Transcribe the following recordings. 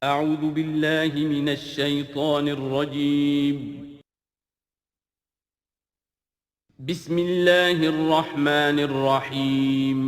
اعوذ باللہ من الشیطان الرجیم بسم اللہ الرحمن الرحیم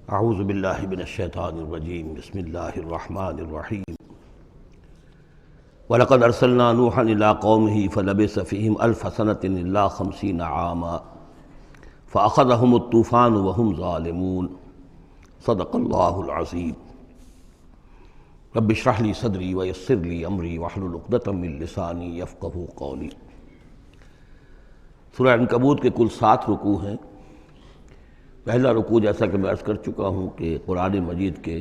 اعوذ باللہ من الشیطان الرجیم بسم اللہ الرحمن الرحیم وَلَقَدْ أَرْسَلْنَا نُوحًا إِلَىٰ قَوْمِهِ فَلَبِثَ فِيهِمْ أَلْفَ سَنَةٍ إِلَّا 50 عَامًا فَأَخَذَهُمُ الطُّوفَانُ وَهُمْ ظَالِمُونَ صدق اللہ العظیم۔ رب اشرح لي صدری ویسر لي امری واحلل عقدۃ من لسانی یفقہوا قولی۔ سورہ عنکبوت کے کل 7 رکوع ہیں۔ پہلا رکوع جیسا کہ میں عرض کر چکا ہوں کہ قرآن مجید کے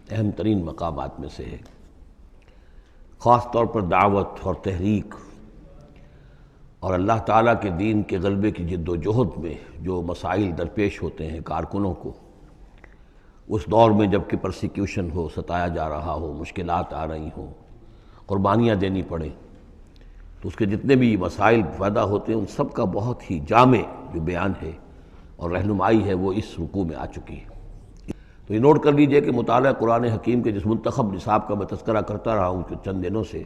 اہم ترین مقامات میں سے ہے، خاص طور پر دعوت اور تحریک اور اللہ تعالیٰ کے دین کے غلبے کی جد و جہد میں جو مسائل درپیش ہوتے ہیں کارکنوں کو، اس دور میں جب کہ پرسیکیوشن ہو، ستایا جا رہا ہو، مشکلات آ رہی ہوں، قربانیاں دینی پڑیں، تو اس کے جتنے بھی مسائل پیدا ہوتے ہیں ان سب کا بہت ہی جامع جو بیان ہے اور رہنمائی ہے وہ اس رکوع میں آ چکی ہے۔ تو یہ نوٹ کر لیجئے کہ مطالعہ قرآن حکیم کے جس منتخب نصاب کا میں تذکرہ کرتا رہا ہوں چند دنوں سے،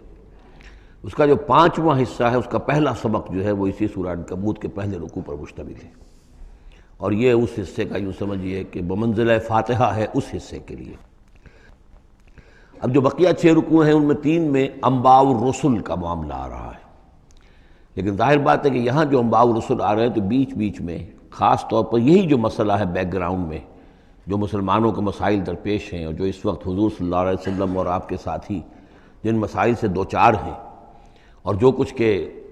اس کا جو 5واں حصہ ہے، اس کا پہلا سبق جو ہے وہ اسی سورہ عنکبوت کے پہلے رکوع پر مشتمل ہے، اور یہ اس حصے کا یوں سمجھیے کہ بمنزلہ فاتحہ ہے اس حصے کے لیے۔ اب جو بقیہ 6 رکوع ہیں ان میں 3 میں انباء الرسل کا معاملہ آ رہا ہے، لیکن ظاہر بات ہے کہ یہاں جو انباء الرسل آ رہے ہیں تو بیچ بیچ میں خاص طور پر یہی جو مسئلہ ہے بیک گراؤنڈ میں جو مسلمانوں کے مسائل درپیش ہیں، اور جو اس وقت حضور صلی اللہ علیہ وسلم اور آپ کے ساتھی جن مسائل سے دوچار ہیں، اور جو کچھ کہ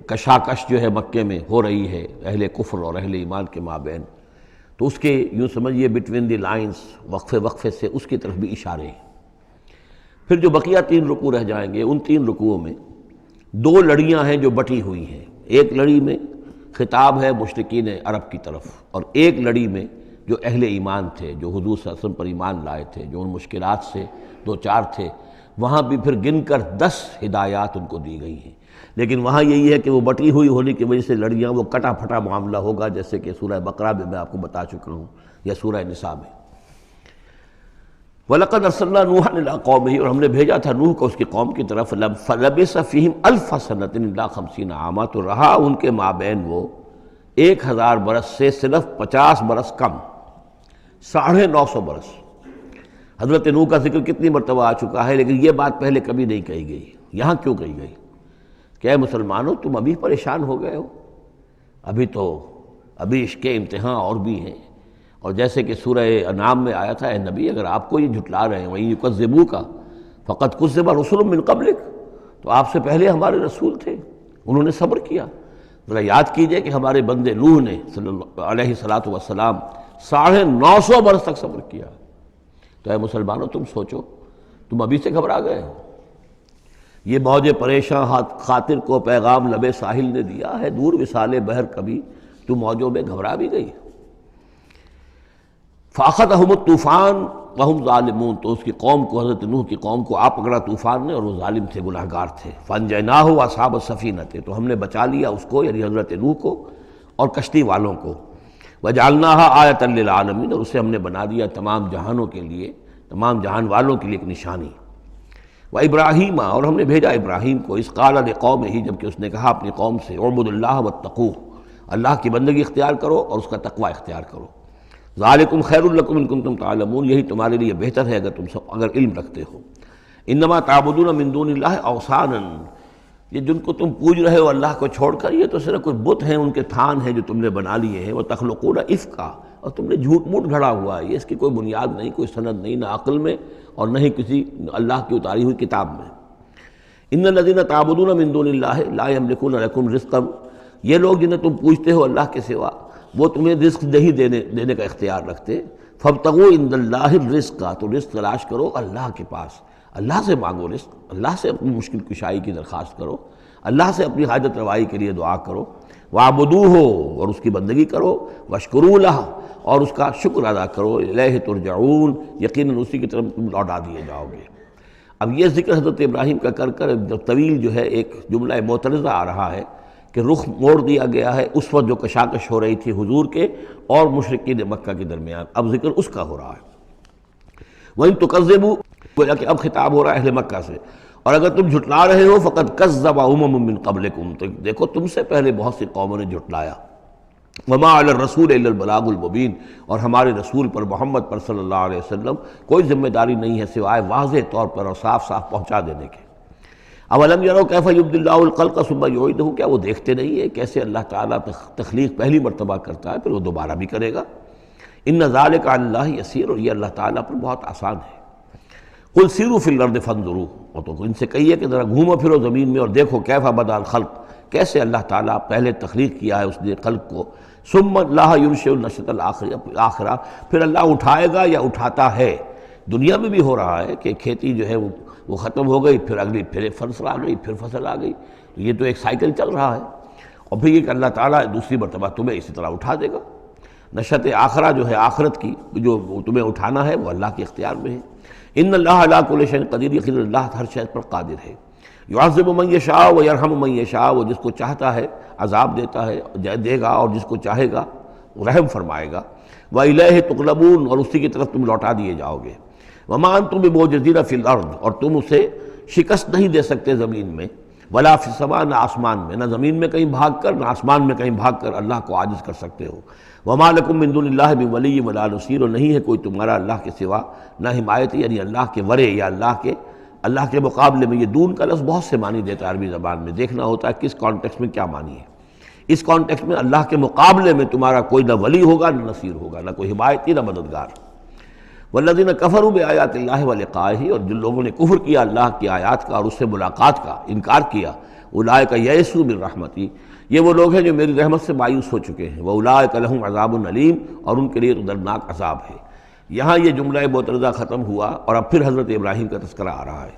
کشاکش جو ہے مکے میں ہو رہی ہے اہل کفر اور اہل ایمان کے مابین، تو اس کے یوں سمجھیے بٹوین دی لائنز وقفے وقفے سے اس کی طرف بھی اشارے ہیں۔ پھر جو بقیہ 3 رکوع رہ جائیں گے، ان 3 رکوعوں میں 2 لڑیاں ہیں جو بٹی ہوئی ہیں۔ ایک لڑی میں خطاب ہے مشرکین عرب کی طرف، اور ایک لڑی میں جو اہل ایمان تھے، جو حضور صلی اللہ علیہ وسلم پر ایمان لائے تھے، جو ان مشکلات سے دوچار تھے، وہاں بھی پھر گن کر 10 ہدایات ان کو دی گئی ہیں، لیکن وہاں یہی ہے کہ وہ بٹی ہوئی ہونے کی وجہ سے لڑیاں وہ کٹا پھٹا معاملہ ہوگا، جیسے کہ سورہ بقرہ میں آپ کو بتا چکا ہوں یا سورہ نساء میں۔ وَلَقَدْ أَرْسَلْنَا نُوحًا إِلَىٰ قَوْمِهِ، اور ہم نے بھیجا تھا نوح کو اس کی قوم کی طرف، فَلَبِثَ فِيهِمْ أَلْفَ سَنَةٍ إِلَّا 50 عَامًا، تو رہا ان کے مابین وہ 1000 برس سے صرف 50 برس کم، 950 برس۔ حضرت نوح کا ذکر کتنی مرتبہ آ چکا ہے، لیکن یہ بات پہلے کبھی نہیں کہی گئی، یہاں کیوں کہی گئی کہ اے مسلمانوں تم ابھی پریشان ہو گئے ہو، ابھی عشق امتحان اور بھی ہیں، اور جیسے کہ سورہ انعام میں آیا تھا، اے نبی اگر آپ کو یہ جھٹلا رہے ہیں وَإِن يُكَذِّبُوكَ فَقَدْ كُذِّبَ رُسُلٌ مِّن قَبْلِكَ، تو آپ سے پہلے ہمارے رسول تھے، انہوں نے صبر کیا۔ ذرا یاد کیجئے کہ ہمارے بندے نوح نے صلی اللہ علیہ السلام 950 برس تک صبر کیا، تو اے مسلمانوں تم سوچو، تم ابھی سے گھبرا گئے ہو۔ یہ موج پریشاں خاطر کو پیغام لبِ ساحل نے دیا ہے، دور وصال بحر کبھی تو موجوں میں گھبرا بھی گئی۔ فَأَخَذَهُمُ الطُّوفَانُ وَهُمْ ظَالِمُونَ، تو اس کی قوم کو، حضرت نوح کی قوم کو آ پکڑا طوفان نے، اور وہ ظالم تھے، گناہگار تھے۔ فَأَنجَيْنَاهُ وَأَصْحَابَ السَّفِينَةِ، تو ہم نے بچا لیا اس کو یعنی حضرت نوح کو اور کشتی والوں کو۔ وَجَعَلْنَاهَا آیَةً لِّلْعَالَمِينَ، اور اسے ہم نے بنا دیا تمام جہانوں کے لیے، تمام جہان والوں کے لیے ایک نشانی۔ وَإِبْرَاهِيمَ، اور ہم نے بھیجا ابراہیم کو، اذ قال لقومہ، جب کہ اس نے کہا اپنی قوم سے، اعبدوا اللہ واتقوہ، اللہ کی بندگی اختیار کرو اور اس کا تقوی اختیار کرو۔ ذالکم خیر لکم ان کنتم تعلمون، یہی تمہارے لیے بہتر ہے اگر علم رکھتے ہو۔ انما تعبدون من دون اللہ اوثانا، یہ جن کو تم پوج رہے ہو اللہ کو چھوڑ کر، یہ تو صرف کوئی بت ہیں، ان کے تھان ہیں جو تم نے بنا لیے ہیں۔ وتخلقون افکا، اور تم نے جھوٹ موٹ گھڑا ہوا ہے، یہ اس کی کوئی بنیاد نہیں، کوئی سند نہیں، نہ عقل میں اور نہ ہی کسی اللہ کی اتاری ہوئی کتاب میں۔ ان الذین تعبدون من دون اللہ لا یملکون لکم رزقا، یہ لوگ جنہیں تم پوجتے ہو اللہ کے سوا، وہ تمہیں رزق نہیں دینے کا اختیار رکھتے۔ فابتغوا عند اللہ الرزق، تو رزق تلاش کرو اللہ کے پاس، اللہ سے مانگو رزق، اللہ سے اپنی مشکل کشائی کی درخواست کرو، اللہ سے اپنی حاجت روائی کے لیے دعا کرو، وَاعْبُدُوهُ اور اس کی بندگی کرو، وَاشْكُرُوا لَهُ اور اس کا شکر ادا کرو، الیہ ترجعون یقیناً اسی کی طرف تم لوٹا دیے جاؤ گے۔ اب یہ ذکر حضرت ابراہیم کا کر کر طویل جو ہے ایک جملہ معترضہ آ رہا ہے کہ رخ موڑ دیا گیا ہے اس وقت جو کشاکش ہو رہی تھی حضور کے اور مشرکین مکہ کے درمیان، اب ذکر اس کا ہو رہا ہے۔ وَإِن تُكَذِّبُوا گویا کہ اب خطاب ہو رہا ہے اہل مکہ سے، اور اگر تم جھٹلا رہے ہو فقد کذب امم من قبلکم، تو دیکھو تم سے پہلے بہت سی قوموں نے جھٹلایا، وما علی الرسول الا البلاغ المبین، اور ہمارے رسول پر محمد پر صلی اللہ علیہ وسلم کوئی ذمہ داری نہیں ہے سوائے واضح طور پر اور صاف صاف پہنچا دینے کے۔ اولم یروا کیف یبدی اللہ الخلق ثم یعیدہ، کیا وہ دیکھتے نہیں ہے کیسے اللہ تعالیٰ تخلیق پہلی مرتبہ کرتا ہے پھر وہ دوبارہ بھی کرے گا۔ ان ذلک علی اللہ یسیر، اور یہ اللہ تعالیٰ پر بہت آسان ہے۔ قل سیروا فی الارض فانظروا، اور تو ان سے کہیے کہ ذرا گھومو پھرو زمین میں اور دیکھو کیف بدا الخلق، کیسے اللہ تعالیٰ پہلے تخلیق کیا ہے اس نے خلق کو، ثم اللہ ینشئ النشأۃ الآخرہ، پھر اللہ اٹھائے گا یا اٹھاتا ہے۔ دنیا میں بھی ہو رہا ہے کہ کھیتی جو ہے وہ ختم ہو گئی، پھر اگلی پھر فصل آ گئی، پھر فصل آ گئی، تو یہ تو ایک سائیکل چل رہا ہے، اور پھر یہ کہ اللہ تعالیٰ دوسری مرتبہ تمہیں اسی طرح اٹھا دے گا۔ نشأۃ آخرہ جو ہے آخرت کی جو تمہیں اٹھانا ہے وہ اللہ کے اختیار میں ہے۔ ان اللہ علی کل شیء قدیر، یقیناً اللہ ہر شے پر قادر ہے۔ یعذب من یشاء ویرحم من یشاء، وہ جس کو چاہتا ہے عذاب دیتا ہے دے گا، اور جس کو چاہے گا رحم فرمائے گا۔ وإلیہ تقلبون، اور اسی کی طرف تم لوٹا دیے جاؤ گے۔ وما انتم بمعجزین فی الارض، اور تم اسے شکست نہیں دے سکتے زمین میں، ولا فی السماء، نہ آسمان میں، نہ زمین میں کہیں بھاگ کر نہ آسمان میں کہیں بھاگ کر اللہ کو عاجز کر سکتے ہو۔ وما لکم من دون اللہ من ولی ولا نصیر، اور نہیں ہے کوئی تمہارا اللہ کے سوا نہ حمایتی، یعنی اللہ کے ورے یا اللہ کے مقابلے میں۔ یہ دون کا لفظ بہت سے معنی دیتا ہے عربی زبان میں، دیکھنا ہوتا ہے کس کانٹیکسٹ میں کیا معنی ہے۔ اس کانٹیکسٹ میں اللہ کے مقابلے میں تمہارا کوئی نہ ولی ہوگا نہ نصیر ہوگا، نہ کوئی حمایتی نہ مددگار۔ والذین کفروا بآیات اللہ ولقائہ، اور جن لوگوں نے کفر کیا اللہ کی آیات کا اور اس سے ملاقات کا انکار کیا، اولئک یئسوا من رحمتی، یہ وہ لوگ ہیں جو میری رحمت سے مایوس ہو چکے ہیں، واولئک لہم عذاب علیم، اور ان کے لیے تو دردناک عذاب ہے۔ یہاں یہ جملہ معترضہ ختم ہوا اور اب پھر حضرت ابراہیم کا تذکرہ آ رہا ہے۔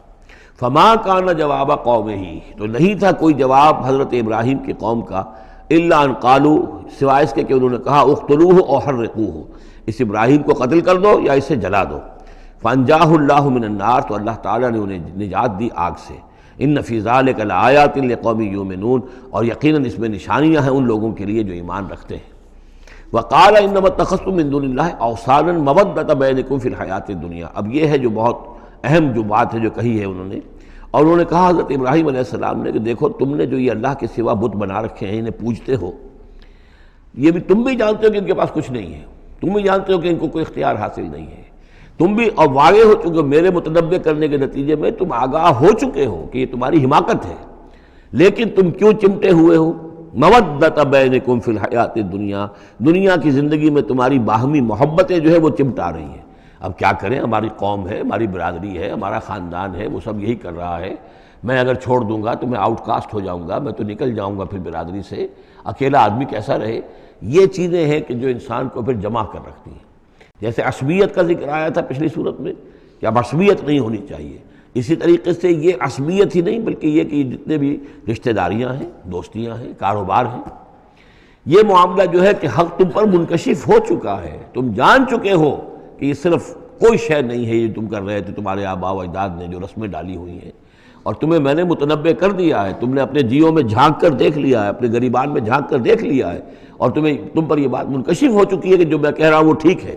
فما کان جواب قومہ، تو نہیں تھا کوئی جواب حضرت ابراہیم کی قوم کا، الا ان قالوا، سوائے اس کے کہ انہوں نے کہا اقتلوہ او حرقوہ، اس ابراہیم کو قتل کر دو یا اسے جلا دو۔ فانجاہ اللہ من النار، تو اللہ تعالیٰ نے انہیں نجات دی آگ سے۔ ان فی ذلک لآیات لقوم یؤمنون، اور یقیناً اس میں نشانیاں ہیں ان لوگوں کے لیے جو ایمان رکھتے ہیں۔ وقال انما اتخذتم من دون اللہ اوثانا مودۃ بینکم فی الحیاۃ الدنیا، اب یہ ہے جو بہت اہم جو بات ہے جو کہی ہے انہوں نے، اور انہوں نے کہا حضرت ابراہیم علیہ السلام نے کہ دیکھو تم نے جو یہ اللہ کے سوا بت بنا رکھے ہیں، انہیں پوجتے ہو، یہ بھی تم بھی جانتے ہو کہ ان کے پاس کچھ نہیں ہے، تم بھی جانتے ہو کہ ان کو کوئی اختیار حاصل نہیں ہے، تم بھی اور واقع ہو چکے میرے متنبع کرنے کے نتیجے میں تم آگاہ ہو چکے ہو کہ یہ تمہاری حماقت ہے، لیکن تم کیوں چمٹے ہوئے ہو؟ مودۃ بینکم فی الحیات الدنیا، دنیا کی زندگی میں تمہاری باہمی محبتیں جو ہے وہ چمٹا رہی ہیں۔ اب کیا کریں، ہماری قوم ہے، ہماری برادری ہے، ہمارا خاندان ہے، وہ سب یہی کر رہا ہے، میں اگر چھوڑ دوں گا تو میں آؤٹ کاسٹ ہو جاؤں گا، میں تو نکل جاؤں گا پھر برادری سے، اکیلا آدمی کیسا رہے۔ یہ چیزیں ہیں کہ جو انسان کو پھر جمع کر رکھتی ہیں۔ جیسے عصبیت کا ذکر آیا تھا پچھلی صورت میں کہ اب عصبیت نہیں ہونی چاہیے، اسی طریقے سے یہ عصبیت ہی نہیں بلکہ یہ کہ جتنے بھی رشتہ داریاں ہیں، دوستیاں ہیں، کاروبار ہیں، یہ معاملہ جو ہے کہ حق تم پر منکشف ہو چکا ہے، تم جان چکے ہو کہ یہ صرف کوئی شے نہیں ہے یہ تم کر رہے تھے، تمہارے آباء و اجداد نے جو رسمیں ڈالی ہوئی ہیں، اور تمہیں میں نے متنبع کر دیا ہے، تم نے اپنے جیوں میں جھانک کر دیکھ لیا ہے، اپنے گریبان میں جھانک کر دیکھ لیا ہے، اور تم پر یہ بات منکشف ہو چکی ہے کہ جو میں کہہ رہا ہوں وہ ٹھیک ہے،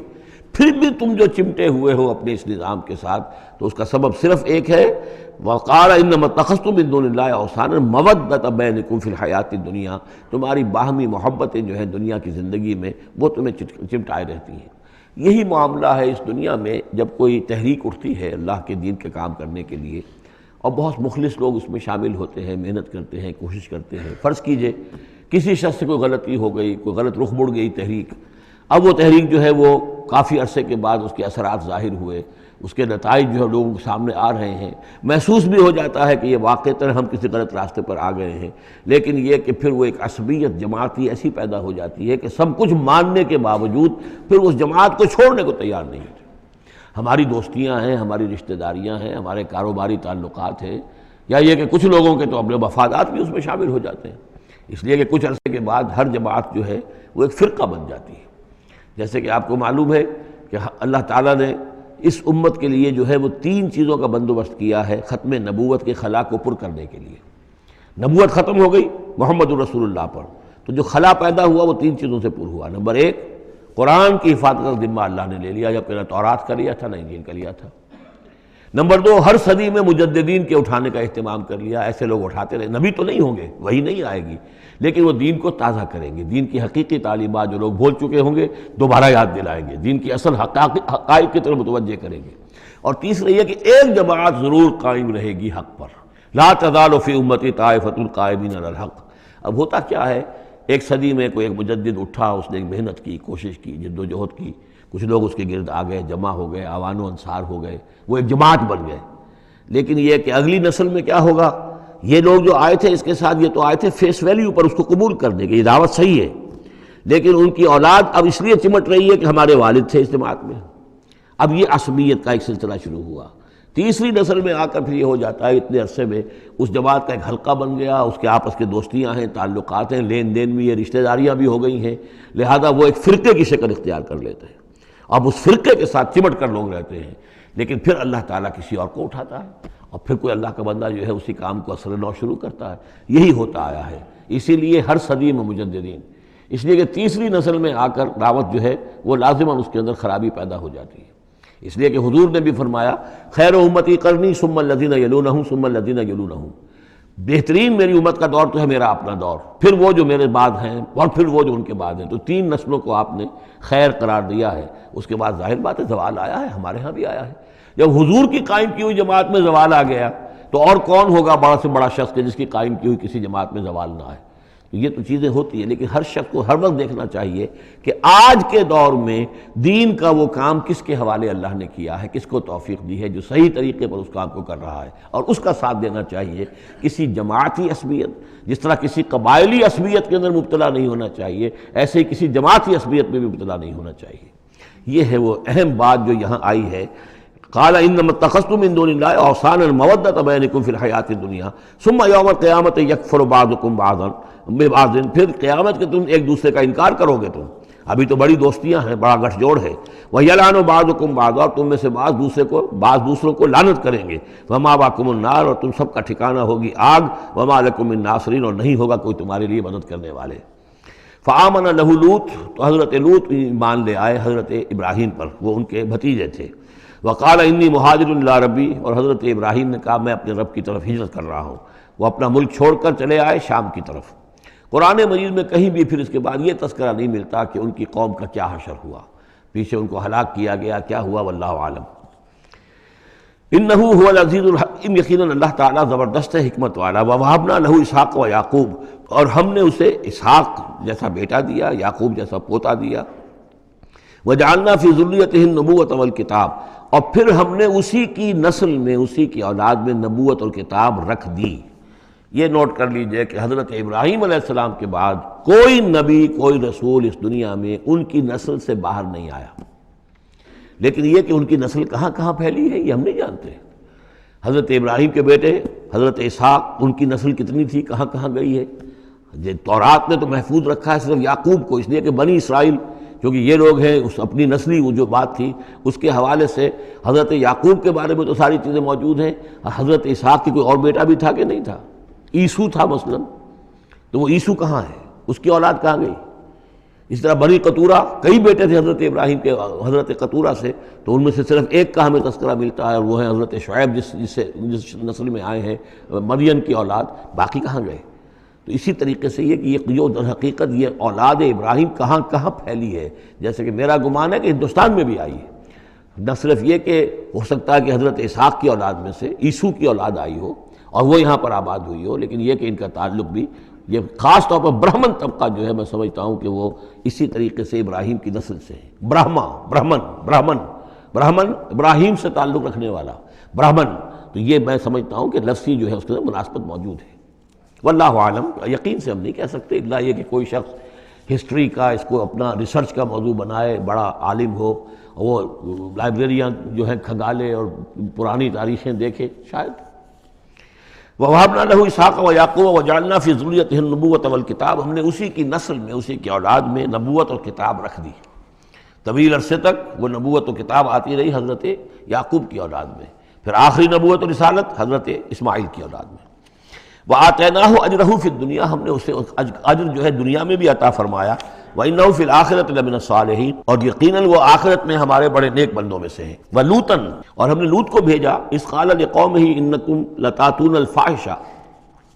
پھر بھی تم جو چمٹے ہوئے ہو اپنے اس نظام کے ساتھ، تو اس کا سبب صرف ایک ہے، وقال انما اتخذتم من دون اللہ اوثانا مودۃ بینکم فی الحیاۃ الدنیا، تمہاری باہمی محبتیں جو ہیں دنیا کی زندگی میں وہ تمہیں چمٹائے رہتی ہیں۔ یہی معاملہ ہے اس دنیا میں جب کوئی تحریک اٹھتی ہے اللہ کے دین کے کام کرنے کے لیے، اور بہت مخلص لوگ اس میں شامل ہوتے ہیں، محنت کرتے ہیں، کوشش کرتے ہیں۔ فرض کیجئے کسی شخص سے کوئی غلطی ہو گئی، کوئی غلط رخ مڑ گئی تحریک، اب وہ تحریک جو ہے وہ کافی عرصے کے بعد اس کے اثرات ظاہر ہوئے، اس کے نتائج جو ہے لوگوں کے سامنے آ رہے ہیں، محسوس بھی ہو جاتا ہے کہ یہ واقعتاً ہم کسی غلط راستے پر آ گئے ہیں، لیکن یہ کہ پھر وہ ایک عصبیت جماعتی ایسی پیدا ہو جاتی ہے کہ سب کچھ ماننے کے باوجود پھر اس جماعت کو چھوڑنے کو تیار نہیں ہوتے۔ ہماری دوستیاں ہیں، ہماری رشتہ داریاں ہیں، ہمارے کاروباری تعلقات ہیں، یا یہ کہ کچھ لوگوں کے تو اپنے مفادات بھی اس میں شامل ہو جاتے ہیں، اس لیے کہ کچھ عرصے کے بعد ہر جماعت جو ہے وہ ایک فرقہ بن جاتی ہے۔ جیسے کہ آپ کو معلوم ہے کہ اللہ تعالیٰ نے اس امت کے لیے جو ہے وہ 3 چیزوں کا بندوبست کیا ہے ختم نبوت کے خلا کو پر کرنے کے لیے۔ نبوت ختم ہو گئی محمد الرسول اللہ پر، تو جو خلا پیدا ہوا وہ 3 چیزوں سے پر ہوا۔ نمبر 1، قرآن کی حفاظت کا ذمہ اللہ نے لے لیا، جب نہ تورات کا لیا تھا نہ انجیل کا لیا تھا۔ نمبر 2، ہر صدی میں مجددین کے اٹھانے کا اہتمام کر لیا، ایسے لوگ اٹھاتے رہے، نبی تو نہیں ہوں گے، وہی نہیں آئے گی، لیکن وہ دین کو تازہ کریں گے، دین کی حقیقی تعلیمات جو لوگ بھول چکے ہوں گے دوبارہ یاد دلائیں گے، دین کی اصل حقائق کی طرف متوجہ کریں گے۔ اور تیسرا یہ کہ ایک جماعت ضرور قائم رہے گی حق پر، لا تزال فی امتی طائفۃ قائمین علی الحق۔ اب ہوتا کیا ہے، ایک صدی میں کوئی ایک مجدد اٹھا، اس نے ایک محنت کی، کوشش کی، جد و جہد کی، کچھ لوگ اس کے گرد آ گئے، جمع ہو گئے، آوان و انصار ہو گئے، وہ ایک جماعت بن گئے۔ لیکن یہ کہ اگلی نسل میں کیا ہوگا، یہ لوگ جو آئے تھے اس کے ساتھ، یہ تو آئے تھے فیس ویلیو پر اس کو قبول کرنے کے، یہ دعوت صحیح ہے، لیکن ان کی اولاد اب اس لیے چمٹ رہی ہے کہ ہمارے والد تھے اس جماعت میں۔ اب یہ عصبیت کا ایک سلسلہ شروع ہوا۔ تیسری نسل میں آ کر پھر یہ ہو جاتا ہے، اتنے عرصے میں اس جماعت کا ایک حلقہ بن گیا، اس کے آپس کے دوستیاں ہیں، تعلقات ہیں، لین دین بھی ہے، رشتہ داریاں بھی ہو گئی ہیں، لہذا وہ ایک فرقے کی شکل اختیار کر لیتے ہیں۔ اب اس فرقے کے ساتھ چمٹ کر لوگ رہتے ہیں، لیکن پھر اللہ تعالیٰ کسی اور کو اٹھاتا ہے، اور پھر کوئی اللہ کا بندہ جو ہے اسی کام کو اثر نو شروع کرتا ہے۔ یہی ہوتا آیا ہے، اسی لیے ہر صدی میں مجددین، اس لیے کہ تیسری نسل میں آ کر دعوت جو ہے وہ لازماً اس کے اندر خرابی پیدا ہو جاتی ہے۔ اس لیے کہ حضور نے بھی فرمایا، خیر امتی قرنی ثم الذین یلونہم ثم الذین یلونہم، بہترین میری امت کا دور تو ہے میرا اپنا دور، پھر وہ جو میرے بعد ہیں، اور پھر وہ جو ان کے بعد ہیں۔ تو 3 نسلوں کو آپ نے خیر قرار دیا ہے۔ اس کے بعد ظاہر بات ہے زوال آیا ہے، ہمارے ہاں بھی آیا ہے۔ جب حضور کی قائم کی ہوئی جماعت میں زوال آ گیا تو اور کون ہوگا بڑا سے بڑا شخص کہ جس کی قائم کی ہوئی کسی جماعت میں زوال نہ آئے۔ تو یہ تو چیزیں ہوتی ہیں، لیکن ہر شخص کو ہر وقت دیکھنا چاہیے کہ آج کے دور میں دین کا وہ کام کس کے حوالے اللہ نے کیا ہے، کس کو توفیق دی ہے جو صحیح طریقے پر اس کام کو کر رہا ہے، اور اس کا ساتھ دینا چاہیے۔ کسی جماعتی عصبیت، جس طرح کسی قبائلی عصبیت کے اندر مبتلا نہیں ہونا چاہیے، ایسے ہی کسی جماعتی عصبیت میں بھی مبتلا نہیں ہونا چاہیے۔ یہ ہے وہ اہم بات جو یہاں آئی ہے۔ قال انما اتخذتم من دون اللہ اوثانا مودۃ بینکم فی الحیاۃ الدنیا ثم یوم القیامۃ یکفر بعضکم بعضا ببعض، پھر قیامت کے تم ایک دوسرے کا انکار کرو گے، تم ابھی تو بڑی دوستیاں ہیں، بڑا گٹھ جوڑ ہے۔ وَيَلْعَنُ بَعْضُكُمْ بَعْضًا، اور تم میں سے بعض دوسروں کو لعنت کریں گے۔ وَمَأْوَاكُمُ النَّارُ، اور تم سب کا ٹھکانہ ہوگی آگ۔ وَمَا لَكُم مِّن نَاصِرِينَ، اور نہیں ہوگا کوئی تمہارے لیے مدد کرنے والے۔ فآمن لہ لوط، تو حضرت لوط ایمان لے آئے حضرت ابراہیم پر، وہ ان کے بھتیجے تھے۔ وقال انی مہاجر الی ربی، اور حضرت ابراہیم نے کہا میں اپنے رب کی طرف ہجرت کر رہا ہوں۔ وہ اپنا ملک چھوڑ کر چلے آئے شام کی طرف۔ قرآن مجید میں کہیں بھی پھر اس کے بعد یہ تذکرہ نہیں ملتا کہ ان کی قوم کا کیا حشر ہوا، پیچھے ان کو ہلاک کیا گیا، کیا ہوا، واللہ عالم۔ انہ هو العزیز الحکیم، یقیناً اللہ تعالیٰ زبردست ہے، حکمت والا۔ ووہبنا لہ اسحاق و یعقوب، اور ہم نے اسے اسحاق جیسا بیٹا دیا، یعقوب جیسا پوتا دیا۔ وجعلنا فی ذریتہ النبوۃ والکتاب، اور پھر ہم نے اسی کی نسل میں، اسی کی اولاد میں نبوت اور کتاب رکھ دی۔ یہ نوٹ کر لیجئے کہ حضرت ابراہیم علیہ السلام کے بعد کوئی نبی، کوئی رسول اس دنیا میں ان کی نسل سے باہر نہیں آیا، لیکن یہ کہ ان کی نسل کہاں کہاں پھیلی ہے یہ ہم نہیں جانتے۔ حضرت ابراہیم کے بیٹے حضرت اسحاق، ان کی نسل کتنی تھی، کہاں کہاں گئی ہے۔ تورات نے تو محفوظ رکھا ہے صرف یعقوب کو، اس لیے کہ بنی اسرائیل کیونکہ یہ لوگ ہیں، اس اپنی نسلی وہ جو بات تھی اس کے حوالے سے حضرت یعقوب کے بارے میں تو ساری چیزیں موجود ہیں۔ حضرت اسحاق کی کوئی اور بیٹا بھی تھا کہ نہیں تھا، عیسو تھا مثلا، تو وہ عیسو کہاں ہے، اس کی اولاد کہاں گئی۔ اس طرح بنی قطورہ، کئی بیٹے تھے حضرت ابراہیم کے حضرت قطورہ سے، تو ان میں سے صرف ایک کا ہمیں تذکرہ ملتا ہے، اور وہ ہے حضرت شعیب جس نسل میں آئے ہیں، مریم کی اولاد، باقی کہاں گئے۔ تو اسی طریقے سے یہ کہ یہ جو در حقیقت یہ اولاد ابراہیم کہاں کہاں پھیلی ہے، جیسے کہ میرا گمان ہے کہ ہندوستان میں بھی آئی ہے۔ نہ صرف یہ کہ ہو سکتا ہے کہ حضرت اسحاق کی اولاد میں سے عیسو کی اولاد آئی ہو اور وہ یہاں پر آباد ہوئی ہو، لیکن یہ کہ ان کا تعلق بھی یہ خاص طور پر برہمن طبقہ جو ہے، میں سمجھتا ہوں کہ وہ اسی طریقے سے ابراہیم کی نسل سے ہے۔ برہمن ابراہیم سے تعلق رکھنے والا برہمن، تو یہ میں سمجھتا ہوں کہ لفظی جو ہے اس کے اندر مناسبت موجود ہے۔ واللہ عالم، یقین سے ہم نہیں کہہ سکتے، الا یہ کہ کوئی شخص ہسٹری کا اس کو اپنا ریسرچ کا موضوع بنائے، بڑا عالم ہو وہ لائبریریاں جو ہیں کھنگالے اور پرانی تاریخیں دیکھے شاید۔ وَوَهَبْنَا لَهُ إِسْحَاقَ وَيَعْقُوبَ وَجَعَلْنَا فِي ذُرِّيَّتِهِ النُّبُوَّةَ وَالْكِتَابَ، ہم نے اسی کی نسل میں، اسی کی اولاد میں نبوت اور کتاب رکھ دی۔ طویل عرصے تک وہ نبوت و کتاب آتی رہی حضرت یعقوب کی اولاد میں، پھر آخری نبوت و رسالت حضرت اسماعیل کی اولاد میں۔ وَآتَيْنَاهُ أَجْرَهُ فِي الدُّنْيَا، ہم نے اسے اجر جو ہے دنیا میں بھی عطا فرمایا۔ وَإِنَّهُ فِي الْآخِرَةِ لَمِنَ الصَّالِحِينَ، اور یقیناً وہ آخرت میں ہمارے بڑے نیک بندوں میں سے ہیں۔ وَلُوطًا، اور ہم نے لوط کو بھیجا، اِذْ قَالَ لِقَوْمِهِ إِنَّكُمْ لَتَأْتُونَ الْفَاحِشَةَ،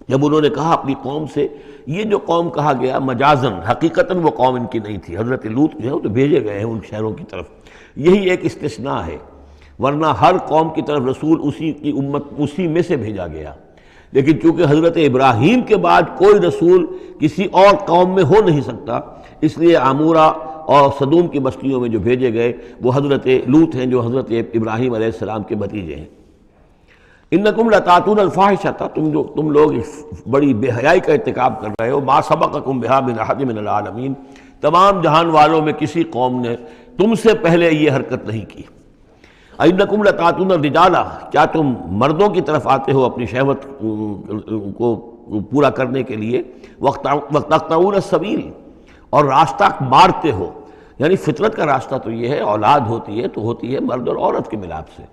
جب انہوں نے کہا اپنی قوم سے، یہ جو قوم کہا گیا مجازن، حقیقتاً وہ قوم ان کی نہیں تھی، حضرت لوط جو ہے وہ تو بھیجے گئے ہیں ان شہروں کی طرف، یہی ایک استثناء ہے، ورنہ ہر قوم کی طرف رسول اسی کی امت اسی میں سے بھیجا گیا۔ لیکن چونکہ حضرت ابراہیم کے بعد کوئی رسول کسی اور قوم میں ہو نہیں سکتا، اس لیے عامورہ اور صدوم کی بستیوں میں جو بھیجے گئے وہ حضرت لوط ہیں جو حضرت ابراہیم علیہ السلام کے بھتیجے ہیں۔ انکم لتاتون الفاحشۃ، تم لوگ بڑی بے حیائی کا ارتکاب کر رہے ہو، ما سبقکم بہا من احد من العالمین، تمام جہان والوں میں کسی قوم نے تم سے پہلے یہ حرکت نہیں کی۔ انکم لتاتون الرجال، کیا تم مردوں کی طرف آتے ہو اپنی شہوت کو پورا کرنے کے لیے، وتقطعون السبیل، اور راستہ مارتے ہو، یعنی فطرت کا راستہ تو یہ ہے، اولاد ہوتی ہے تو ہوتی ہے مرد اور عورت کے ملاپ سے،